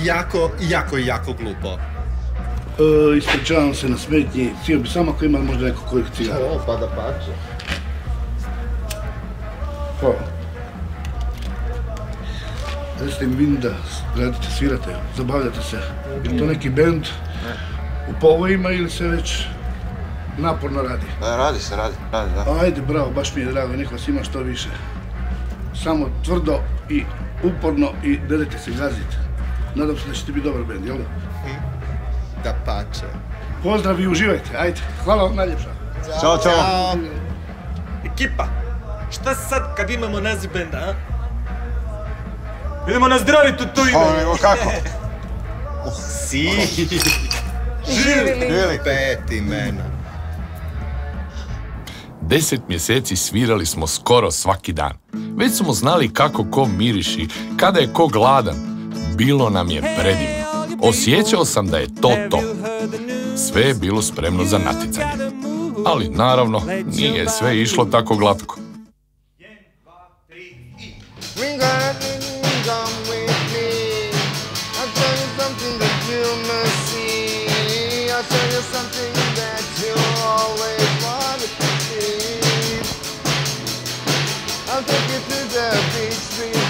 Jako glupo. Ispričavam se na smetnji. Htio bi samo ako ima možda neko korekcija. Pa da pače. Hvala. Recite mi, vidim da radite, svirate, zabavljate se. Je to neki bend u povojima ili se već naporno radi? Radi se, da. Ajde, bravo, baš mi je drago, nek vas ima što više. Samo tvrdo i uporno i nedajte se gaziti. Nadam se da ćete biti dobar bend, jel da? Da pače. Pozdrav i uživajte, ajde. Hvala vam najljepša. Ćao. Ekipa, šta sad kad imamo naziv benda, a? Idemo nazdraviti u to ime. Kako? Si. Živjeli. 5 imena. 10 mjeseci svirali smo skoro svaki dan. Već smo znali kako ko miriši, kada je ko gladan. Bilo nam je predivno. Osjećao sam da je to. Sve je bilo spremno za natjecanje. Ali naravno, nije sve išlo tako glatko. I'll take you to the beach street.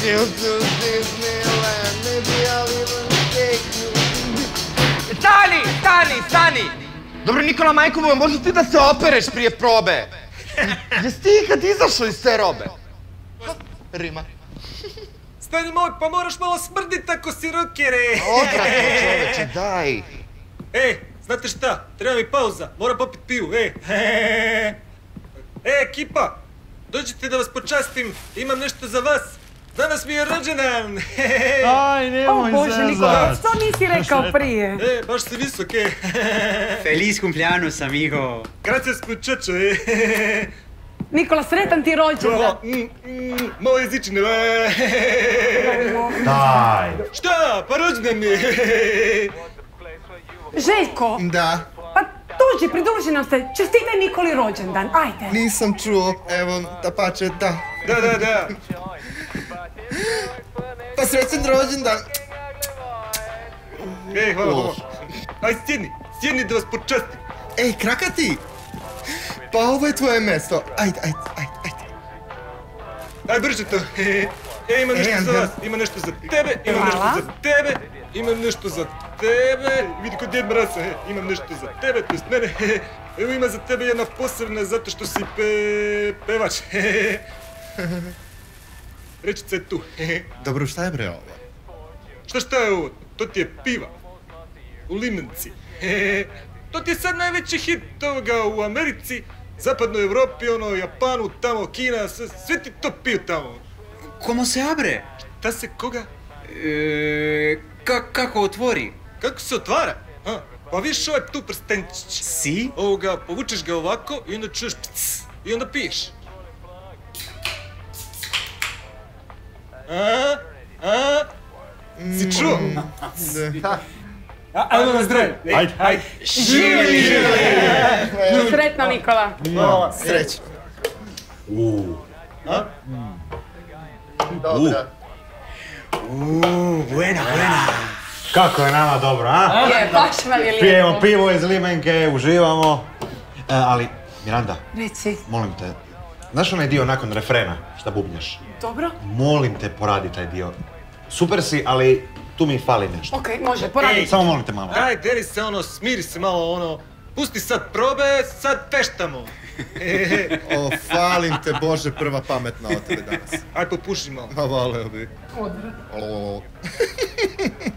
you to Disneyland, maybe I'll even take you. Stani! Dobro, Nikola Majkovo, možda ti da se opereš prije probe? Jesi ti ikad izašao iz te robe? Rima. Stani moj, pa moraš malo smrdit ako si rockere. Odvratno, čoveče, daj. Ej, znate šta? Treba mi pauza, moram popit pivu, ekipa, dođite da vas počastim, imam nešto za vas. Danas mi je rođendan. Aj, nemoj zezat. O Bože, Nikola, što nisi rekao prije? Baš si visok, Feliz cumpleaños, amigo. Gracias, muchacho, Nikola, sretan ti rođendan. Malo jezičine, Daj. Šta? Pa rođendan mi je. Željko. Da. Pa dođi, pridruži nam se. Čestitaj Nikoli rođendan, ajde. Nisam čuo, evo, dapače, da. Da. Pa srećan rođendan. Hvala. Aj, sjedni da vas počastim. Ej, Krakati! Pa ovo je tvoje mesto. Ajde. Aj, brže to. Imam nešto za vas, imam nešto za tebe, imam nešto za tebe, imam nešto za tebe. Vidi kod Djed Mraza, imam nešto za tebe, to jest mene. Evo ima za tebe jedna posebna zato što si pevač. Rečica je tu. Dobro, šta je bre ovo? Šta je ovo? To ti je piva. U limenci. To ti je sad najveći hit ovoga u Americi, zapadnoj Evropi, Japanu, tamo, Kina, sve ti to piju tamo. Como se abre? Šta se koga? Kako otvori? Kako se otvara? Pa viš ovaj tu prstenčić. Si? Ovoga, povučeš ga ovako i onda čuješ pc i onda piješ. Si čuo? Ajmo na zdravlje. Ajde. Živjeli! Sretno, Nikola. Srećno. Dobra. Buena. Kako je nama dobro, a? Je, baš vam je lijepo. Pijemo pivo iz limenke, uživamo. Ali, Miranda, Reci. molim te, znaš onaj dio nakon refrena, šta bubnjaš? Dobro. Molim te, poradi taj dio. Super si, ali tu mi fali nešto. Okej, može, poradi. Samo molim te malo. Aj, deri se smiri se malo, pusti sad probe, sad feštamo. O, falim te, Bože, prva pametna od tebe danas. Aj, popuši malo. A voleo bi. Odvratno.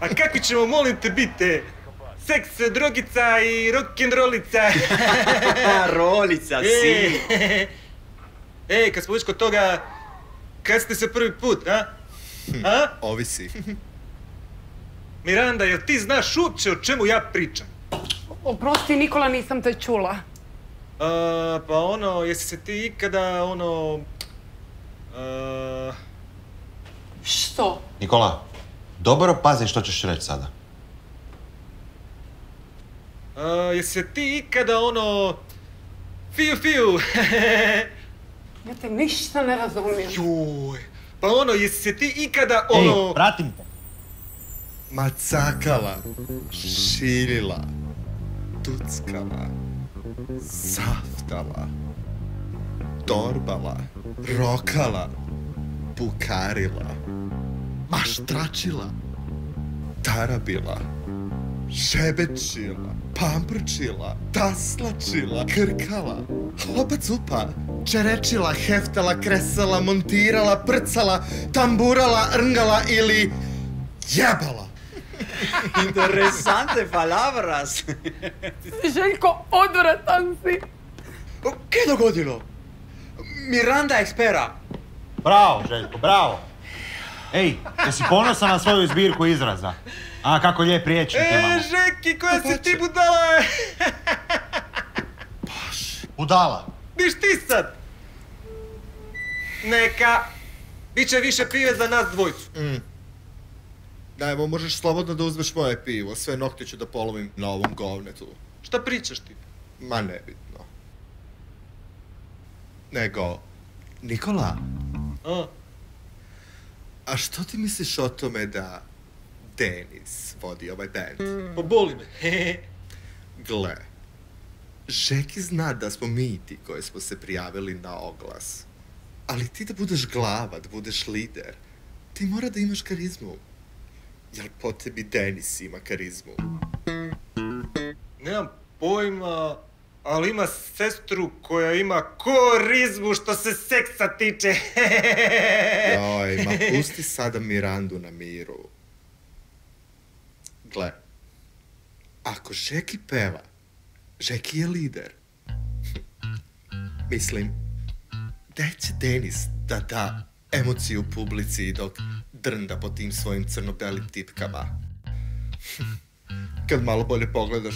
A kako ćemo, molim te, biti? Seks, drogica i rock'n'rollica. Rolica, si. Ej, kad smo već kod toga, kad ste se prvi put, a? Ovisi. Miranda, jel ti znaš uopće o čemu ja pričam? Oprosti, Nikola, nisam te čula. Pa jesi se ti ikada, Što? Nikola, dobro pazi što ćeš reći sada. Jesi se ti ikada, fiju. Ja te ništa ne razumijem. Joj, pa jesi se ti ikada, Ej, pratim te. Macakala, šiljila, tuckala, zaftala, torbala, rokala, bukarila, maštračila, tarabila, šebećila, pamprčila, taslačila, krkala, obacupa, čerečila, heftala, kresala, montirala, prcala, tamburala, rngala ili jebala. Interesante palabras. Željko, odvratan si. ¿Qué dogodilo? Miranda espera. Bravo, Željko, bravo. Ej, jesi ponosan na svoju zbirku izraza? A, kako lijep riječnik imamo. Žeki, koja si ti budala? Budala. Biš ti sad? Neka. Biće više pive za nas dvojicu. Da, evo, možeš slobodno da uzmeš moje pivo, sve nokte ću da polovim na ovom govnetu. Šta pričaš ti? Ma nebitno. Nego, Nikola, a što ti misliš o tome da Denis vodi ovaj band? Pa boli me. Gle, Žeki zna da smo mi ti koji smo se prijavili na oglas. Ali ti da budeš glava, da budeš lider, ti mora da imaš karizmu. Jel po tebi Denis ima karizmu? Nemam pojma, ali ima sestru koja ima korizmu što se seksa tiče. Joj, ma pusti sada Mirandu na miru. Gle, ako Žeki peva, Žeki je lider. Mislim, gde će Denis da da emociju publici dok drnda po tim svojim crno-belim tipkama? Kad malo bolje pogledaš,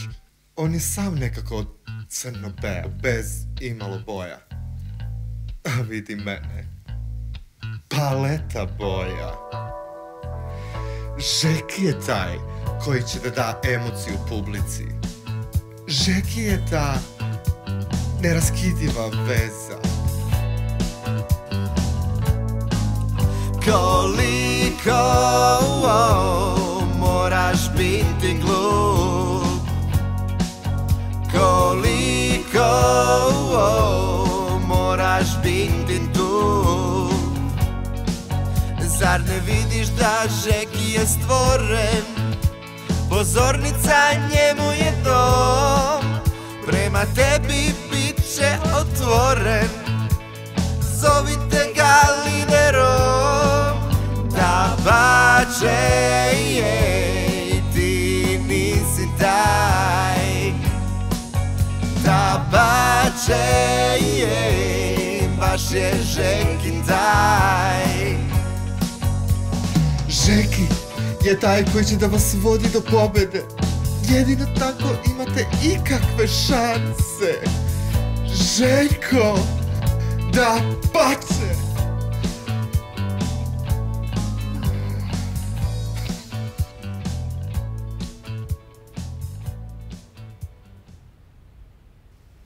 on je sam nekako crno-beo, bez imalo boja. A vidi mene. Paleta boja. Žeki je taj koji će da da emociju publici. Žeki je ta neraskidiva veza. Koliko moraš biti glup, koliko moraš biti tu. Zar ne vidiš da Žeki je stvoren, pozornica njemu je dom, prema tebi bit će otvoren, zovite ga liderom. Da bače, ti nisi taj, da bače, baš je Žekin taj. Žeki je taj koji će da vas vodi do pobjede. Jedino tako imate ikakve šanse. Željko, da pače.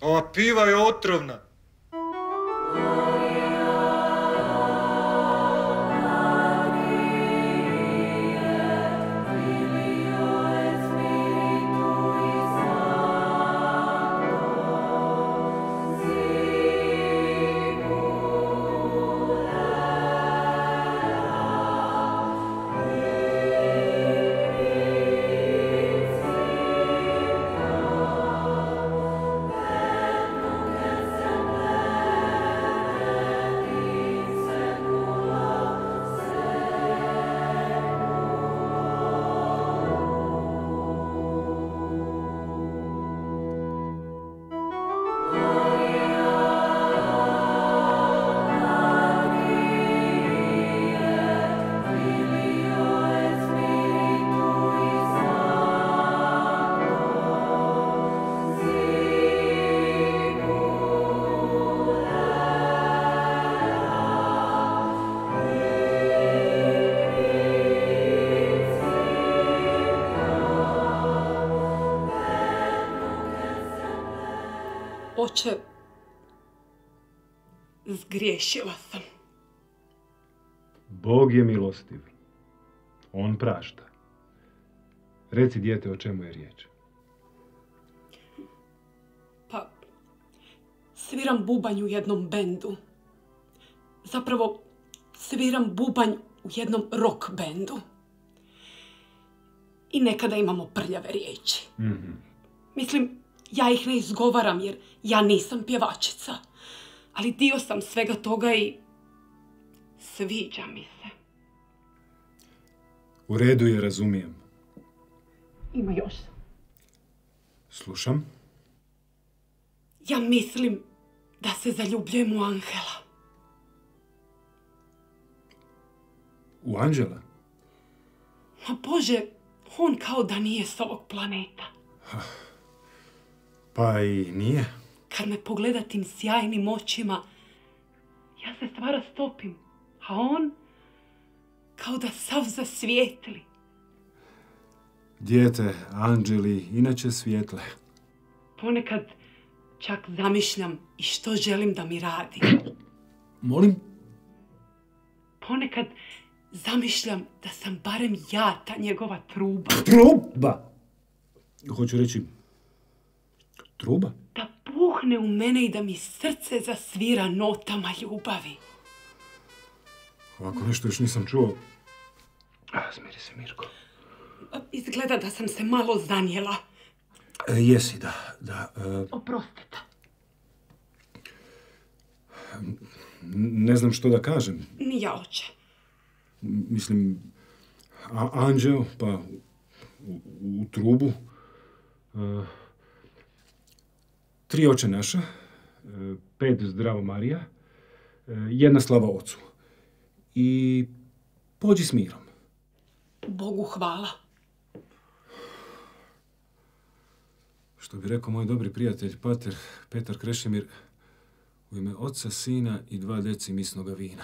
Ova piva je otrovna. Oče, zgriješila sam. Bog je milostiv. On prašta. Reci, dijete, o čemu je riječ? Pa, sviram bubanj u jednom bendu. Zapravo, sviram bubanj u jednom rock bendu. I nekada imamo prljave riječi. Mislim, ja ih ne izgovaram jer ja nisam pjevačica. Ali dio sam svega toga i sviđa mi se. U redu je, razumijem. Ima još. Slušam. Ja mislim da se zaljubljujem u Angela. U Anđela? Ma Bože, on kao da nije s ovog planeta. Pa i nije. Kad me pogleda tim sjajnim očima, ja se stvara stopim, a on kao da sav zasvijetli. Dijete, anđeli, inače svijetle. Ponekad čak zamišljam i što želim da mi radi. Molim? Ponekad zamišljam da sam barem ja ta njegova truba. Truba? Hoću reći, truba? Da puhne u mene i da mi srce zasvira notama ljubavi. Ovako nešto još nisam čuo. Smiri se, Mirko. Izgleda da sam se malo zanijela. Jesi, da. Oprostite. Ne znam što da kažem. Ni ja, oče. Mislim, anđeo, pa u trubu. 3 oče naša, 5 zdravo Marija, 1 slava ocu. I pođi s mirom. Bogu hvala. Što bi rekao moj dobri prijatelj, pater Petar Krešimir, u ime oca, sina i 2 deci misnoga vina.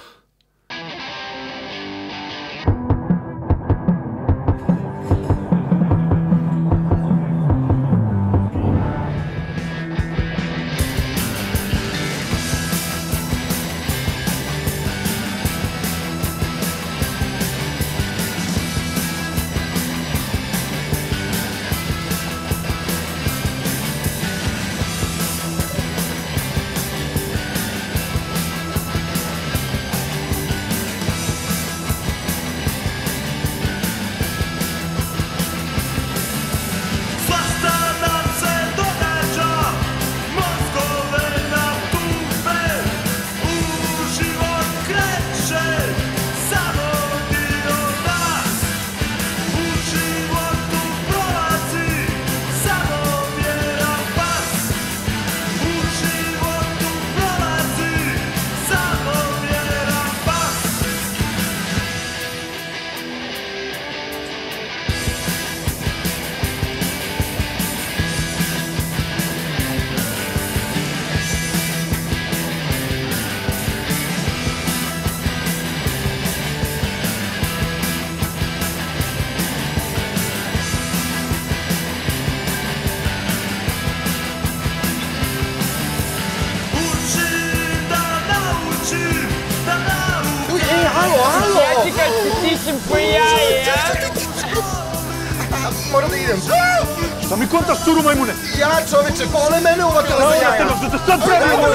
Moram da idem. Šta mi kontaš, curu majmune? Ja, čoveče, pa ona je mene uvatila za jaja. Da te sad pravimo!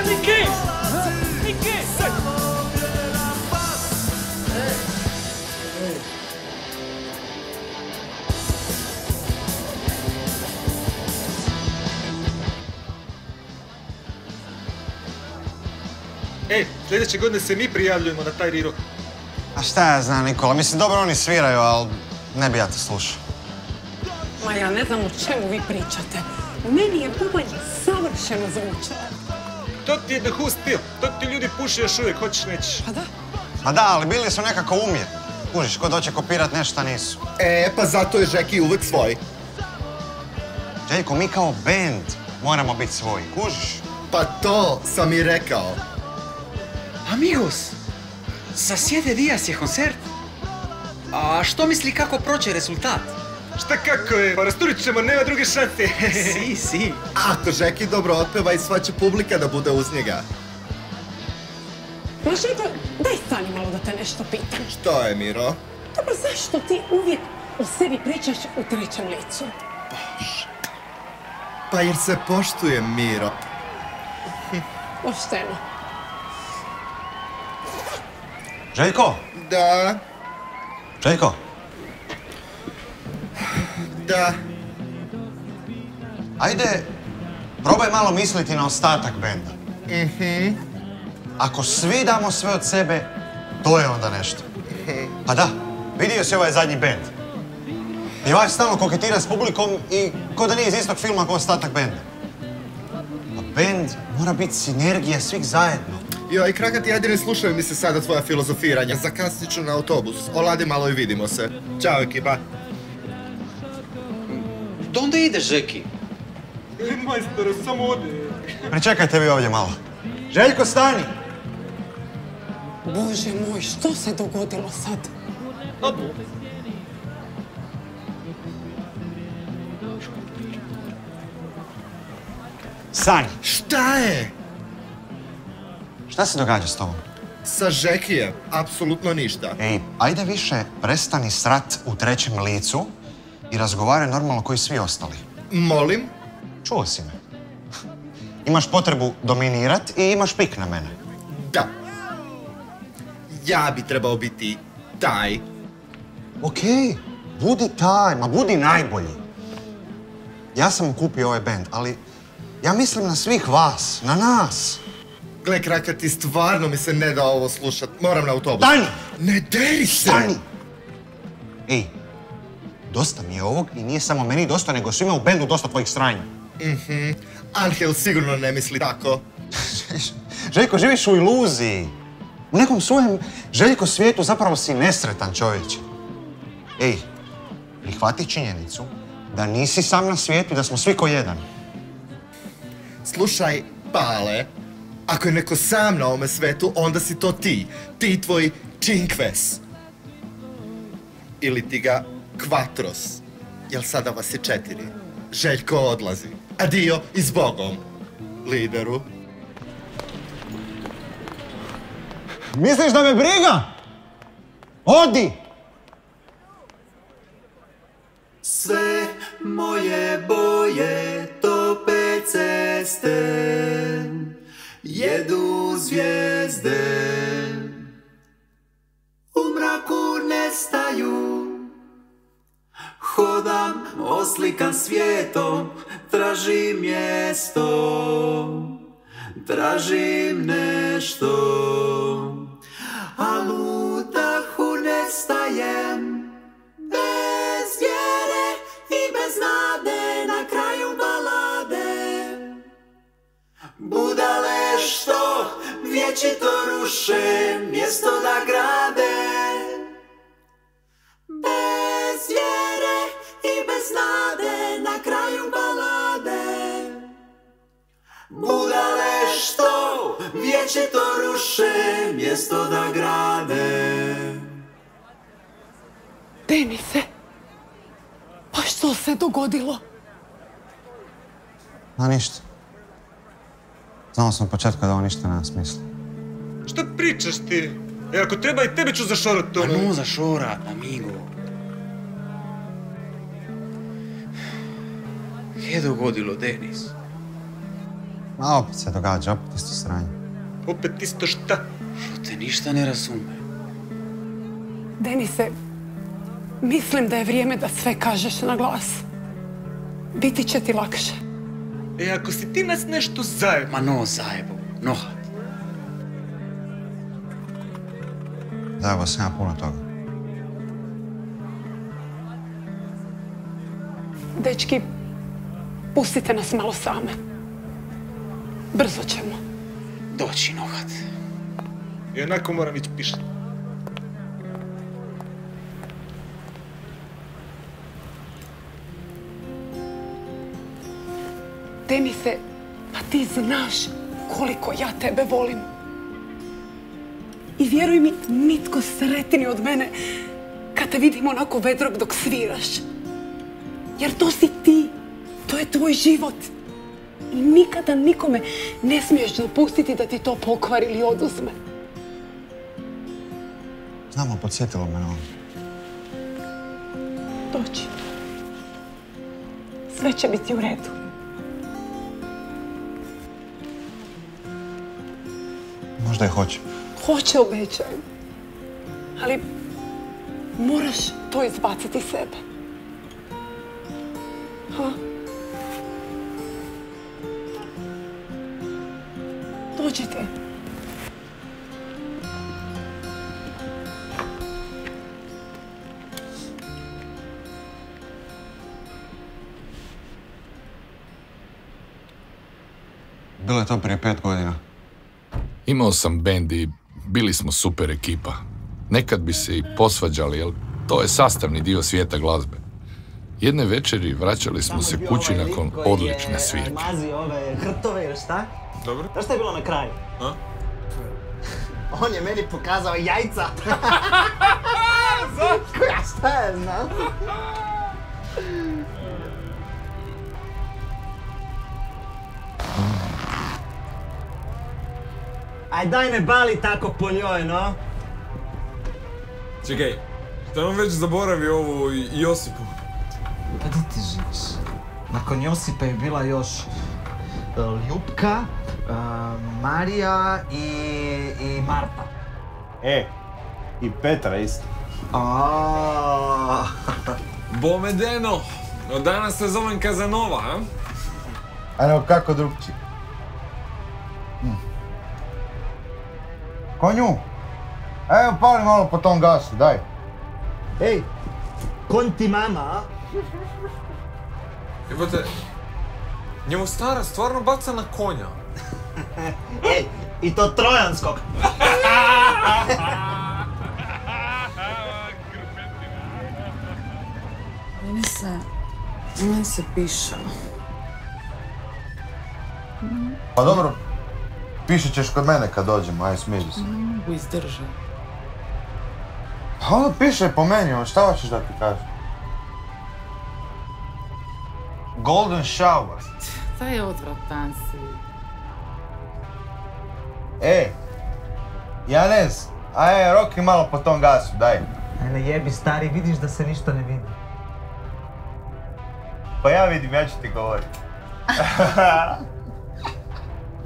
Niki! Niki! Ej, sljedeće godine se mi prijavljujemo na taj rirok. A šta ja znam, Nikola, mislim, dobro oni sviraju, ali ne bi ja te slušao. Ma ja ne znam o čemu vi pričate. Meni je bubanj savršeno zvuče. To ti je the who stil, to ti ljudi puše još uvijek, hoćeš nećeš. Pa da. Ma da, ali bili su nekako umjer. Kužiš, ko doće kopirat nešto nisu. Pa zato je Žeki uvek svoj. Željko, mi kao band moramo biti svoji, kužiš? Pa to sam i rekao. Amigos, za 7 días je koncert. A što misli kako proće rezultat? Šta kako je, pa rasturit ćemo, nema druge šanse. Si. Ako Žeki dobro otpeva i sva će publika da bude uz njega. Ma Željko, daj stani malo da te nešto pitam. Što je, Miro? Dobro, zašto ti uvijek o sebi pričaš u trećem licu? Pa jer se poštujem, Miro. Pošteno. Željko? Da? Željko? Da. Ajde, probaj malo misliti na ostatak benda. Ako svi damo sve od sebe, to je onda nešto. Pa da, vidio si ovaj zadnji bend. Pjevač stalno koketira s publikom i ko da nije iz istog filma kao ostatak benda. A bend mora biti sinergija svih zajedno. Joj, Krakati, ajde ne slušaju mi se sada tvoja filozofiranja. Zakasnit ću na autobus. Oladi malo i vidimo se. Ćao, ekipa. Donde ideš, Žeki? Majstore, samo ode. Pričekajte vi ovdje malo. Željko, stani! Bože moj, što se dogodilo sad? Stani! Šta je? Šta se događa s tobom? Sa Žekijem, apsolutno ništa. Ej, ajde više prestani srat u trećem licu i razgovaraj normalno koji svi ostali. Molim? Čuo si me. Imaš potrebu dominirat i imaš pik na mene. Da. ja bi trebao biti taj. Okej, budi taj, ma budi najbolji. Ja sam kupio ovaj band, ali ja mislim na svih vas, na nas. Gle, Kraka, ti stvarno mi se ne da ovo slušat. Moram na autobus. Stani! Ne deri se! Stani! Ej, dosta mi je ovog i nije samo meni dosta, nego svima u bendu dosta tvojih sranja. Angel sigurno ne misli tako. Željko, živiš u iluziji. U nekom svojem Željko svijetu zapravo si nesretan čovječe. Ej, prihvati činjenicu da nisi sam na svijetu i da smo svi ko jedan. Slušaj, Pale, ako je neko sam na ovome svetu, onda si to ti. Ti i tvoj Činkves. Ili ti ga Kvatros. Jel sada vas je 4. Željko odlazi. Adio i s Bogom, lideru. Misliš da me briga? Odi! Sve moje boje tope ceste, jedu zvijezde, u mraku nestaju. Hodam oslikan svijetom, tražim mjesto, tražim nešto, a lutahu nestajem. Bez vjere i bez nade, na kraju balade. Budale što vječito ruše, mjesto da grade. Bez vjere i bez nade, na kraju balade. Budale što vječito ruše, mjesto da grade. Denise, pa što se dogodilo? A ništa. Znao sam od početka da ovo ništa nema smisla. Šta pričaš ti? Ako treba i tebe ću zašorat to. Ma no zašorat, amigo. Kje je dogodilo, Denis? Ma opet se događa, opet isto sranje. Opet isto šta? Što te ništa ne razume. Denise, mislim da je vrijeme da sve kažeš na glas. Biti će ti lakše. Ako si ti nas nešto zajebo. Ma no zajebo, nohat. Zajebo sam ja puno toga. Dečki, pustite nas malo same. Brzo ćemo. Doći, nohat. I onako moram ići pišati. Denise, pa ti znaš koliko ja tebe volim. I vjeruj mi, nitko sretniji od mene kad te vidim onako vedrog dok sviraš. Jer to si ti, to je tvoj život. I nikada nikome ne smiješ dopustiti da ti to pokvari ili oduzme. Znamo, podsjetilo me na ovo. Doći. Sve će biti u redu. Možda i hoće. Hoće, obećajem. Ali moraš to izbaciti iz sebe. Ha? Dođite. Bilo je to prije 5 godina. Imao sam bend i bili smo super ekipa. Nekad bi se i posvađali, jer to je sastavni dio svijeta glazbe. Jedne večeri vraćali smo se kući nakon odlične svirke. Mazi ove hrtove ili šta? Dobro. Znaš šta je bilo na kraju? A? On je meni pokazao jajca. Koja šta je, znam? Aj daj ne bali tako po njoj, no? Čekaj, šta on već zaboravio ovu Josipu? Pa di ti živiš? Nakon Josipe je bila još Ljupka, Marija i Marta. I Petra isto. Bome Deno, od danas se zovem Kazanova, a? A nego kako drugčije? Konju! Evo, pali malo po tom gasu, daj. Ej, konj ti mama, a? Jebote, njemu stara stvarno baca na konja. Ej, i to trojanskog. Meni se piše. Pa dobro, pišet ćeš kod mene kad dođemo, aj smiri se. Ne mogu izdržati. Pa onda piše po meni, šta hoćeš da ti kažem? Golden shower. Taj je odvratan si. Janez, aj roki malo po tom gasu, daj. Ne jebi stari, vidiš da se ništa ne vidi. Pa ja vidim, ja ću ti govoriti.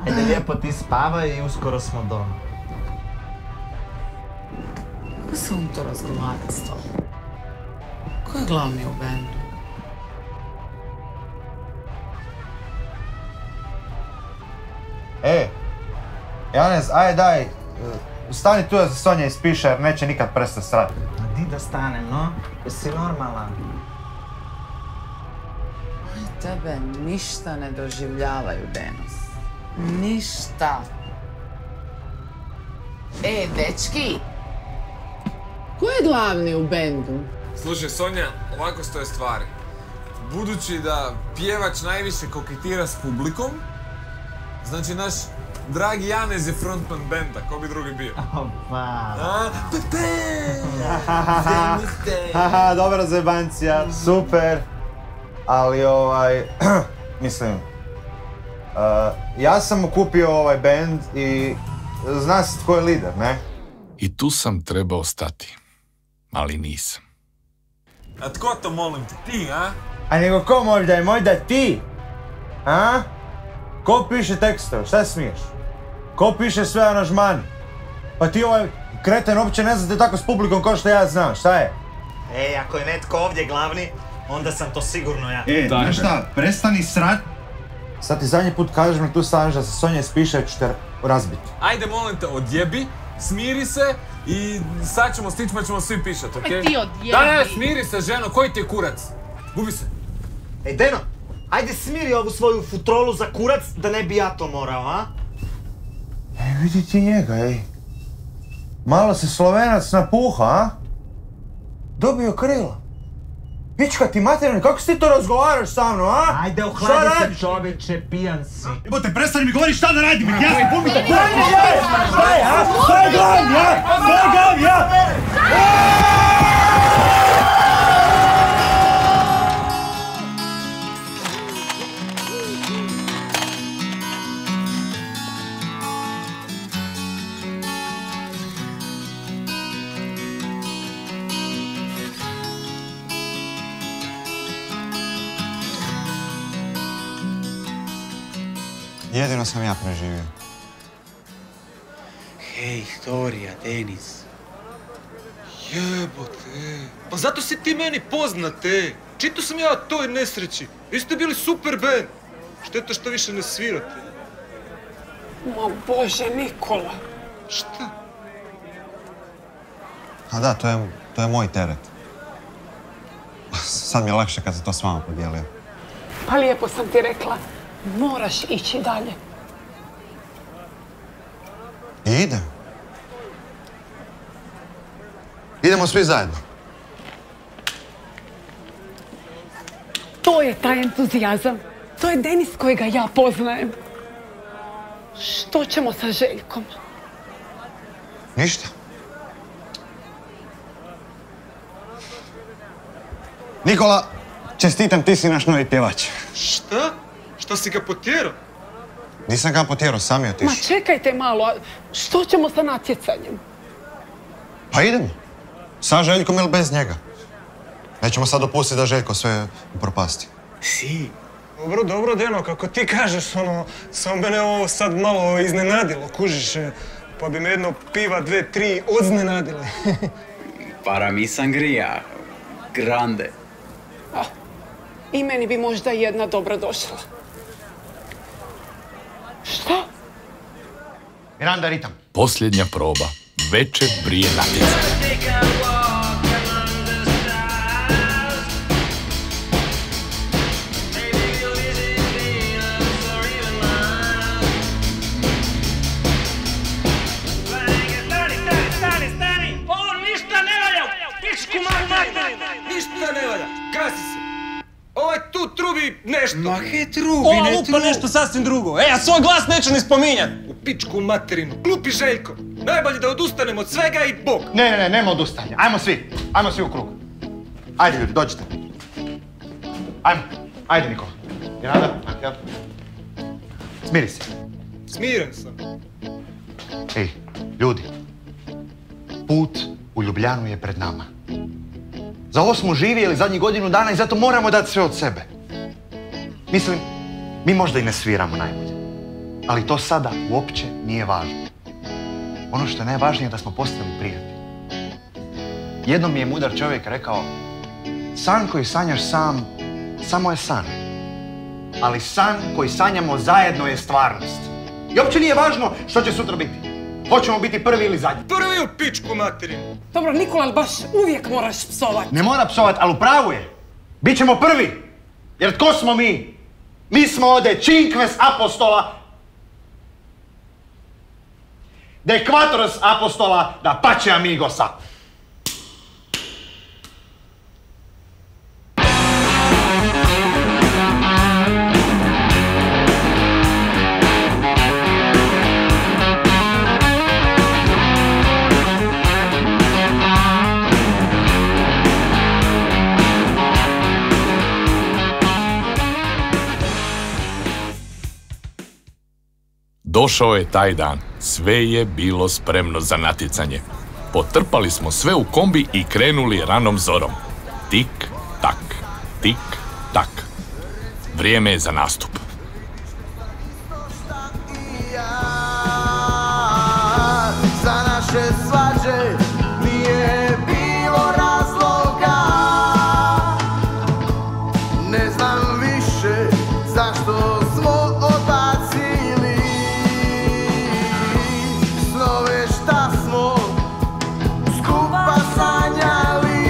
Ajde lijepo ti spavaj i uskoro smo doma. Kako se on to razgovara s tobom? Ko je glavni u bendu? Janez, aj daj, stani tu da se Sonja ispiše jer neće nikad prestati srati. A di da stanem, no? Jesi normalan? Tebe ništa ne doživljavaju, Denos. Ništa. Dečki! Ko je glavni u bendu? Slušaj, Sonja, ovako stoje stvari. Budući da pjevač najviše koketira s publikom, znači naš dragi Janez je frontman benda, ko bi drugi bio? Opa! Dobra zajebancija, super. Ali mislim, ja sam okupio ovaj band i zna se tko je lider, ne? I tu sam trebao stati, ali nisam. A tko to molim te, ti, a? A nego ko možda ti? A? Ko piše tekstove, šta smiješ? Ko piše sve aranžmani? Pa ti ovaj kreten uopće ne znate tako s publikom kao što ja znam, šta je? Ako je netko ovdje glavni, onda sam to sigurno ja. Znaš šta, prestani srat. Sad ti zadnji put kažeš mi tu staneš da se Sonja ispiše, ću te razbiti. Ajde, molim te, odjebi, smiri se i sad ćemo stići pa ćemo svi pišat, okej? Ti odjebi! Da, smiri se, ženo, koji ti je kurac? Gubi se. Deno, ajde smiri ovu svoju futrolu za kurac da ne bi ja to morao, a? Vidi ti njega, Malo se Slovenac napuha, a? Dobio krila. Pička ti materijalni, kako si ti to razgovaraš sa mnom, a? Ajde, ohladi se čoveče, pijan si. Jebote, prestani mi govoriti šta da radim, ja sam pumita. Šta je, a? Šta je glavni, a? Šta je glavni, a? Jedino sam ja preživio. Hej, Storija, Denis. Jebote. Pa zato si ti meni poznate. Čito sam ja toj nesreći. Vi ste bili super band. Šteta što više ne svirate. Mo Bože, Nikola. Šta? A da, to je moj teret. Sad mi je lakše kad se to s vama podijelio. Pa lijepo sam ti rekla, moraš ići dalje. Idem. Idemo svi zajedno. To je taj entuzijazam. To je Denis kojega ja poznajem. Što ćemo sa Željkom? Ništa. Nikola, čestitam, ti si naš novi pjevač. Šta? Šta si ga potjerao? Nisam ga potjerao, sam je otišao. Ma čekajte malo, što ćemo sa natjecanjem? Pa idemo. Sa Željkom ili bez njega. Nećemo sad dopustiti da Željko sve upropasti. Si. Dobro, Deno, kako ti kažeš, samo mene ovo sad malo iznenadilo, kužiš. pa bi me jedno piva, 2, 3 odznenadile. Para mi sangria. Grande. I meni bi možda jedna dobro došla. Šta? Miranda, ritam. Posljednja proba. Večer prije natjecanja. Ništa ne valja, gasi se. Ovaj tu trubi nešto. Ma he trubi, Ova ne lupa trubi. nešto sasvim drugo. Ja svoj glas neću ni spominjat. U pičku materinu, glupi Željko. Najbolje da odustanemo od svega i bok. Ne, nema odustanja. Ajmo svi u krug. Ajde ljudi, dođite. Ajde Nikola. Miranda, Matija. Smiri se. Smiren sam. Ej, ljudi. Put u Ljubljanu je pred nama. Za ovo smo živjeli zadnjih godinu dana i zato moramo dati sve od sebe. Mislim, mi možda i ne sviramo najbolje. Ali to sada uopće nije važno. Ono što je najvažnije je da smo postali prijatelji. Jednom mi je mudar čovjek rekao, san koji sanjaš sam, samo je san. Ali san koji sanjamo zajedno je stvarnost. I uopće nije važno što će sutra biti. Hoćemo biti prvi ili zadnji. Prvi u pičku materinu. Dobro, Nikola, ali baš uvijek moraš psovat. Ne mora psovat, ali u pravu je. Bićemo prvi. Jer tko smo mi? Mi smo ovdje cinques apostola. De quatros apostola da pace amigosa. Došao je taj dan. Sve je bilo spremno za natjecanje. Potrpali smo sve u kombi i krenuli ranom zorom. Tik, tak, tik, tak. Vrijeme je za nastup. Za naše svađe nije bilo razloga. Ne znam više zašto smo odbacili snove šta smo skupa sanjali.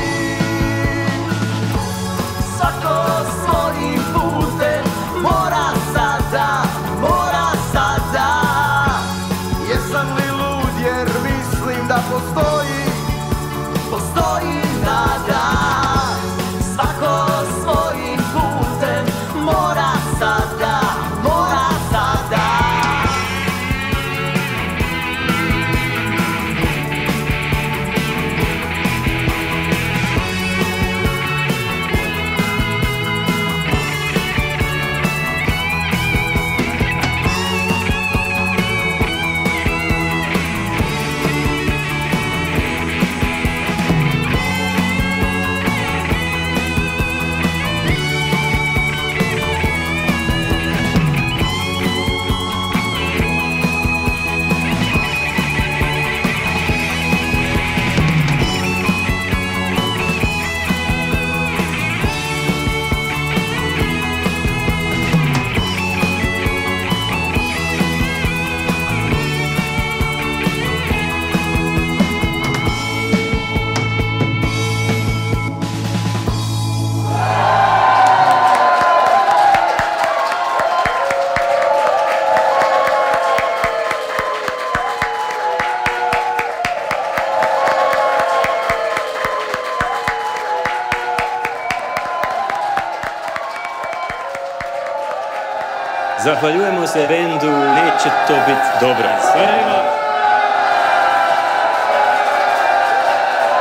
Svako svojim putem mora sada. Jesam li lud jer mislim da postoji nada. Svako svojim putem mora sada. Zahvaljujemo se bendu, neće to biti dobro. Stvarno.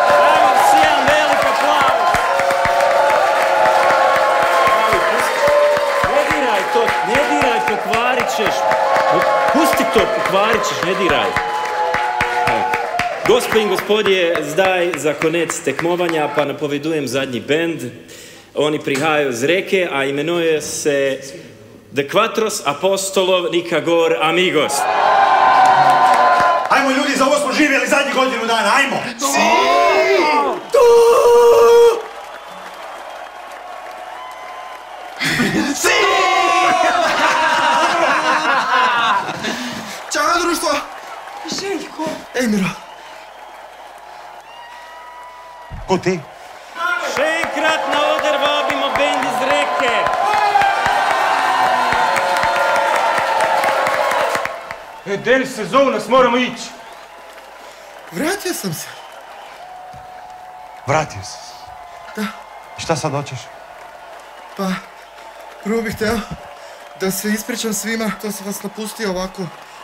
Ajmo, sjedan velik aplauz. Ne diraj, pokvarit ćeš. Pusti to, pokvarit ćeš, ne diraj. Gospodin gospodje, zdaj za konec tekmovanja pa napovedujem zadnji bend. Oni prihajajo z reke, a imenuje se De Quatros Apostolov Nikagor Amigos. Ajmo Ajmo ljudi, za ovo smo živjeli zadnjih godinu dana, ajmo! Ćao, društvo! Željko! Ej, Miro! Ko ti? Še enkrat na oder vabimo bend iz Reke. Denis se zovu nas, moramo ići. Vratio sam se. Vratio si. Da. I šta sad hoćeš? Pa, prvo bih hteo da se ispričam svima, to sam vas napustio ovako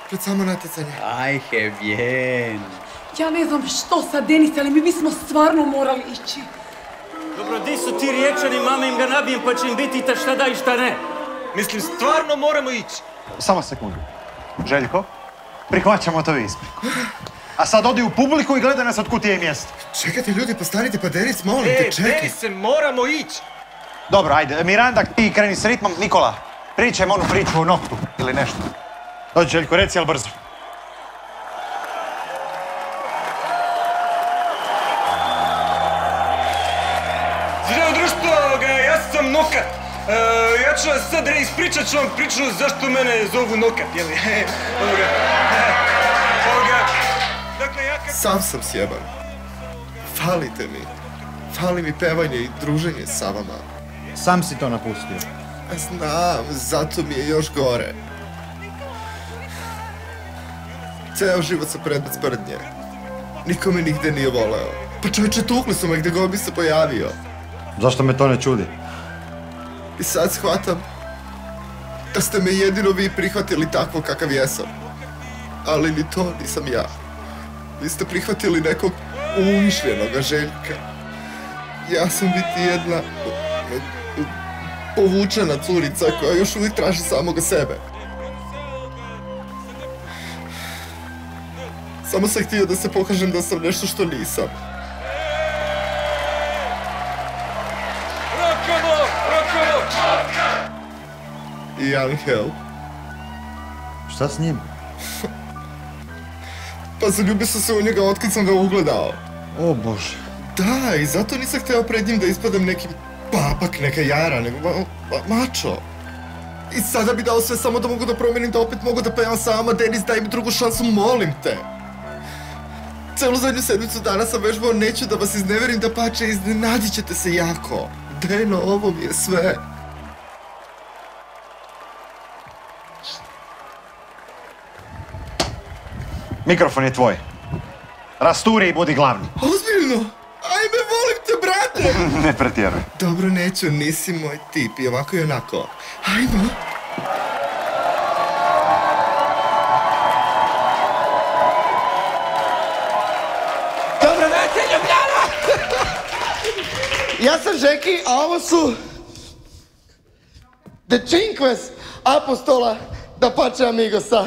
pred samo natjecanje. Ajde, bien. Ja ne znam što sa Denis, ali mi bismo stvarno morali ići. Dobro, di su ti Riječani, mama im ga nabijem pa će im biti ta šta da i šta ne. Mislim, stvarno moramo ići. Samo sekundu. Željko, prihvaćamo to ispriku. A sad odi u publiku i gledaj nas otkud ti je mjesto. Čekajte ljudi, pa stanite, pa Denis, molim te, čekaj. Denise, moramo ići. Dobro, ajde, Miranda, ti kreni s ritmom. Nikola, pričajmo onu priču o noktu ili nešto. Dođi, Željko, reci, ali brzo. Zdravo društvo, ja sam Nokat. Ja ću vas sad ispričat ću vam priču zašto mene zovu Nokat, jeli? Sam sam sjeban. Falite mi. Fali mi pevanje i druženje sa vama. Sam si to napustio. Znam, zato mi je još gore. Ceo život sam predmet sprdnje. Niko me nigde nije voleo. Pa čovječe, tukli su me gdje god bi se pojavio. Zašto me to ne čudi? I sad shvatam da ste me jedino vi prihvatili takvo kakav jesam. Ali ni to nisam ja. Vi ste prihvatili nekog umišljenoga Željka. Ja sam biti jedna povučena curica koja još uvijek traži samoga sebe. Samo sam htio da se pokažem da sam nešto što nisam. I Angel. Šta s njim? Pa zaljubio sam se u njega otkad sam ga ugledao. O Bože. Da, i zato nisam htio pred njim da ispadam neki papak, neka jara, nego mačo. I sada bi dao sve samo da mogu da promenim, da opet mogu da pevam sama. Denis, daj mi drugu šansu, molim te. Celu zadnju sedmicu dana sam vežbao, neću da vas izneverim, da pače, iznenadit ćete se jako. Deno, ovo mi je sve. Mikrofon je tvoj. Rasturi i budi glavni. Ozbiljno? Ajme, volim te, brate! Ne pretjeruj. Dobro, neću, nisi moj tip, i ovako i onako. Ajmo. Dobro večer, Ljubljana! Ja sam Žeki, a ovo su The Cinques Apostola da Pače Amigosa.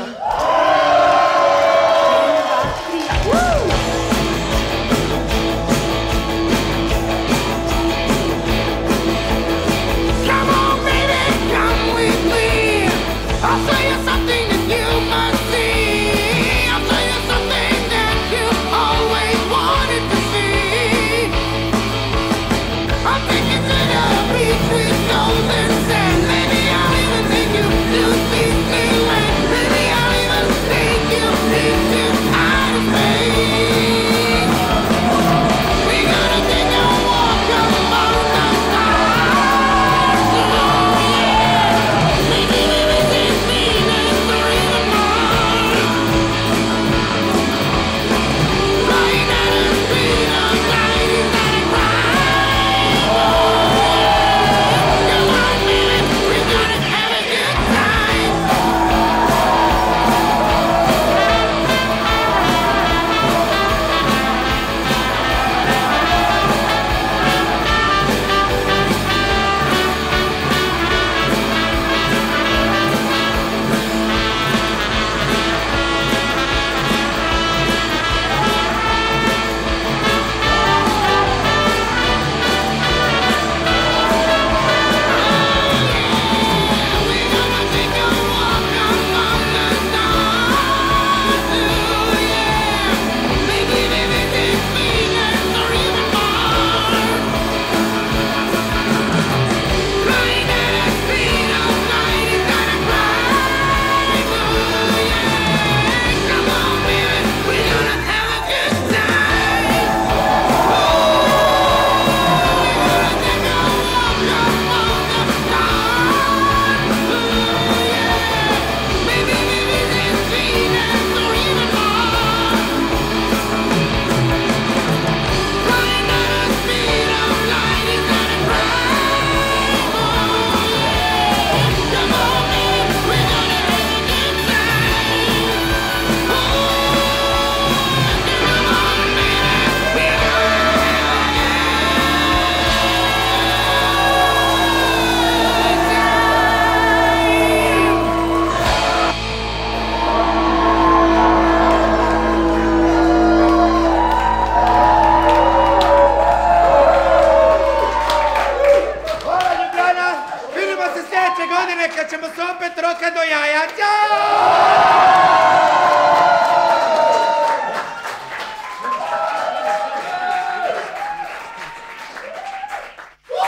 godine kad ćemo se opet rokat do jaja. Ćao!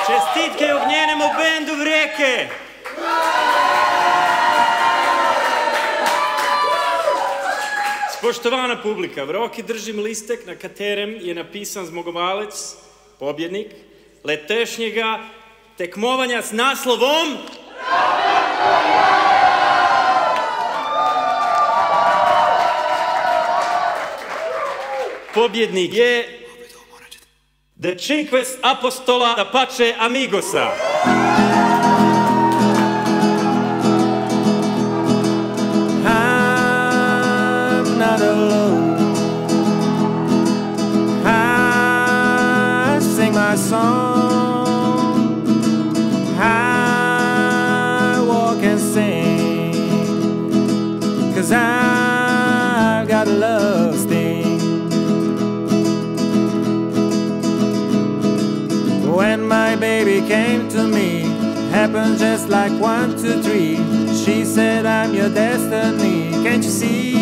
Čestitke ognjenemu bendu Vreke! Spoštovana publika, v roki držim listek, na katerem je napisan zmagovalec, pobjednik letešnjega tekmovanja s naslovom pobjednik je The Cinques Apostola da Pace Amigosa. I'm not alone. I sing my song. I walk and sing. 'Cause I've got a love sting. When my baby came to me, happened just like 1, 2, 3. She said, I'm your destiny, can't you see?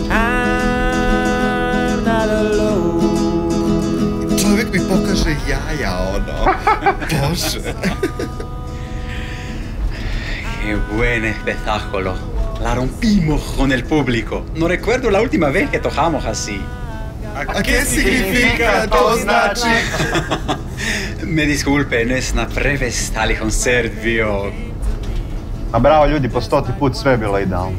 I'm not alone. Čovjek mi pokaže jaja, ono. Bože. Qué buen espectáculo. La rompimos con el público. No recuerdo la última vez que tocamos así. ¿A qué significa to znači? Me disculpe, no es na prevestali koncert bio. A bravo ljudi, po 100. put sve je bilo idealno.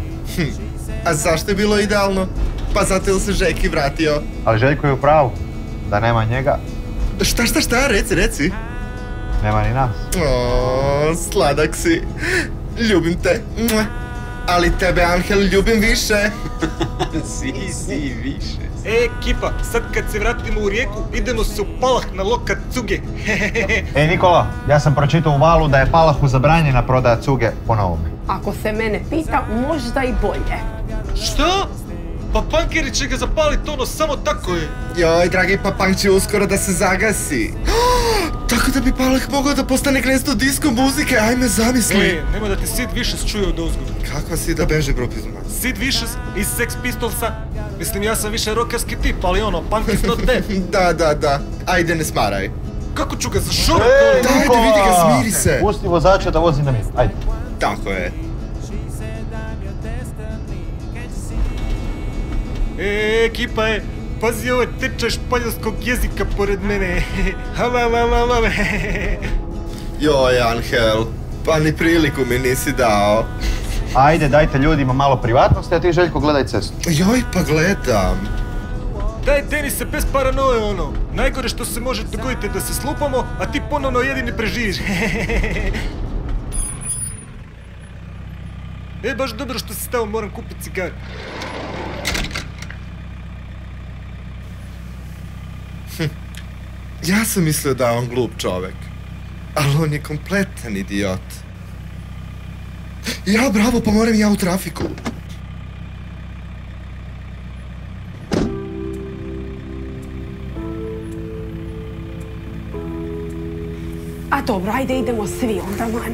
A zašto je bilo idealno? Pa zato je se Žeki vratio. Ali Željko je u pravu, da nema njega. Šta, reci. Nema ni nas. O, sladak si. Ljubim te. Ali tebe, Angel, ljubim više. si, više. Ekipa, sad kad se vratimo u Rijeku, idemo se u Palah na lokat cuge. Nikola, ja sam pročitao u Valu da je Palahu zabranjena prodaja cuge po novome. Ako se mene pita, možda i bolje. Što? Pa punkeri će ga zapalit ono, samo tako je. Joj, dragi, pa punk će uskoro da se zagasi. Tako da bi Palah mogao da postane mjesto disco muzike, ajme zamisli. Nema da te Sid Vicious čuje od ozgo. Kakva Sida Bežebrupizma? Sid Vicious iz Sex Pistolsa. Mislim, ja sam više rockerski tip, ali ono, punk is not dead. Da. Ajde, ne smaraj. Kako ću ga zašurat? Dajde, vidi ga, smiri se. Pusti vozača da vozi na mjesto, ajde. Tako je. Ekipa je, pazi ovaj tečaj španjolskog jezika pored mene. Joj, Angel, pa ni priliku mi nisi dao. Ajde, dajte ljudima malo privatnosti, a ti, Željko, gledaj cestu. Joj, pa gledam. Daj, Denise, bez paranoje ono. Najgore što se može dogoditi da se slupamo, a ti ponovno jedini preživiš. Baš dobro što si stao, moram kupiti cigar. Ja sam mislio da je on glup čovek, ali on je kompletan idiot. Ja, bravo, pa moram ja u trafiku. A dobro, ajde idemo svi onda van.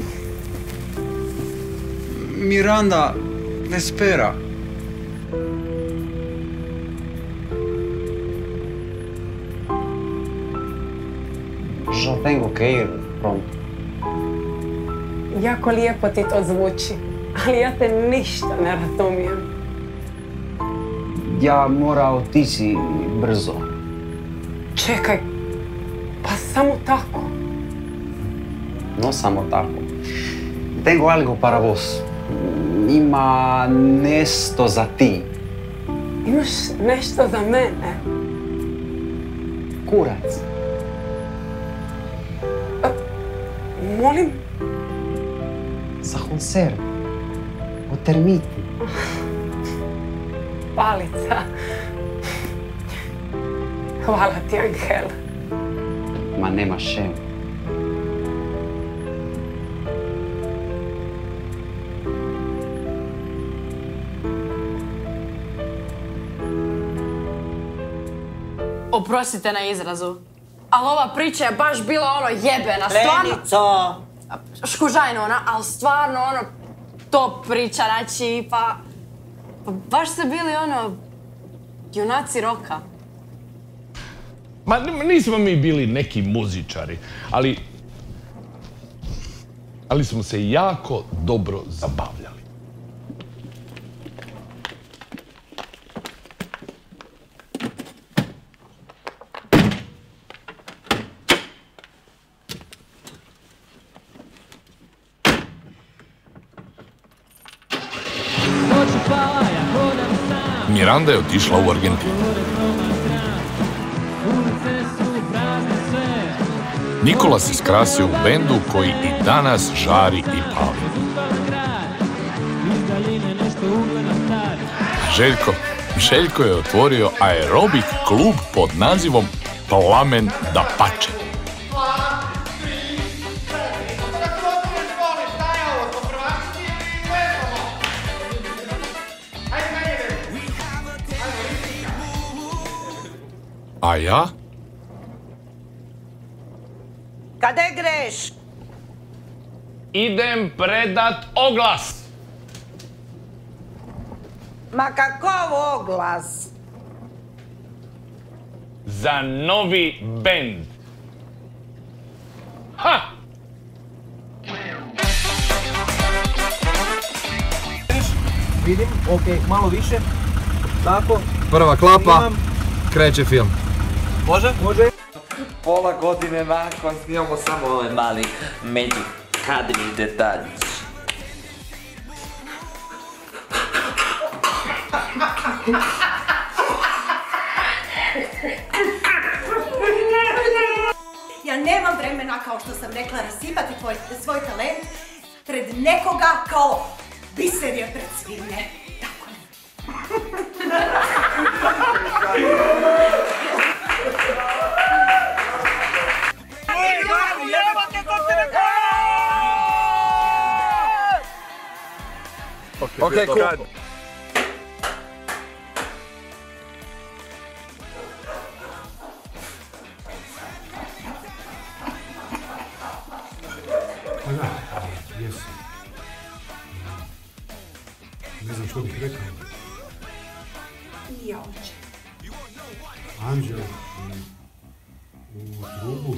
Miranda, espera. Ya tengo que ir pronto. Jako lijepo ti to zvuči, ali ja te ništa ne razumijem. Ja mora otići brzo. Čekaj, pa samo tako? No samo tako. Tengo algo para vos. Ima nešto za ti. Imaš nešto za mene? Kurac. Molim? Za koncert. O termiti. Palica. Hvala ti, Angel. Ma nema šem. Oprostite na izrazu, ali ova priča je baš bila ono jebena, stvarno... Lenico! Škužajno ona, ali stvarno ono, top priča, znači, pa baš ste bili ono, junaci roka. Ma nismo mi bili neki muzičari, ali smo se jako dobro zabavljali. Miranda je otišla u Argentinu. Nikola se skrasio u bendu koji i danas žari i pali. Željko je otvorio aerobik klub pod nazivom Plamen da pače. A ja? Kade greš? Idem predat oglas. Ma kakov oglas? Za novi bend. Ha! Vidim, okej, malo više. Tako. Prva klapa, kreće film. Može? Može. Pola godine nakon snimamo samo ovaj mali međukadrni detaljić. Ja nemam vremena, kao što sam rekla, rasipati svoj talent pred nekoga kao biser je pred svime. Tako je. Okej, cool. Ne znam što bih rekao. I Anđel. Anđel u klubu.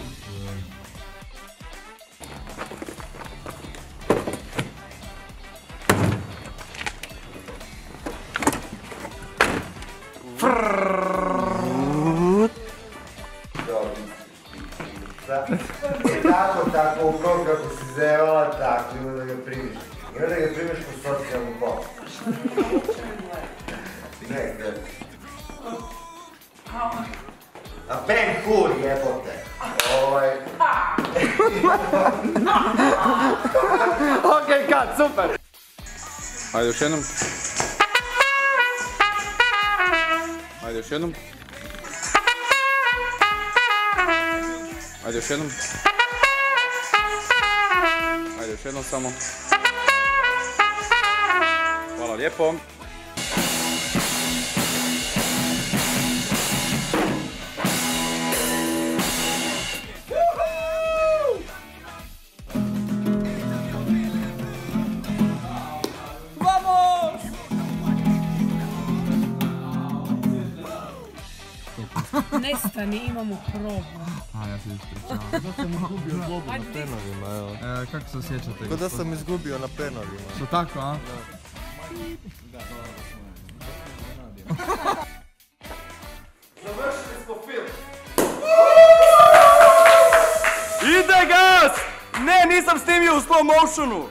Tako, u krog kako si zevala, tako, ima da ga primiš. Ima da ga primiš po socijalnu pomoć. Ne, gdje. A Ben Hur, jebote. Okej, kat, super! Ajde još jednom. Ajde još jednom. Ajde još jednom. Ajde još jednom samo. Hvala lijepo. Vamos! Nestani, imamo problem. A, ja se ispričavam. Da sam izgubio zlobu na penovima, evo. Kako se osjećate? Ko da sam izgubio na penovima. Što tako, a? Da. Završili smo film. Ide gas! Ne, nisam snimio u slow motionu!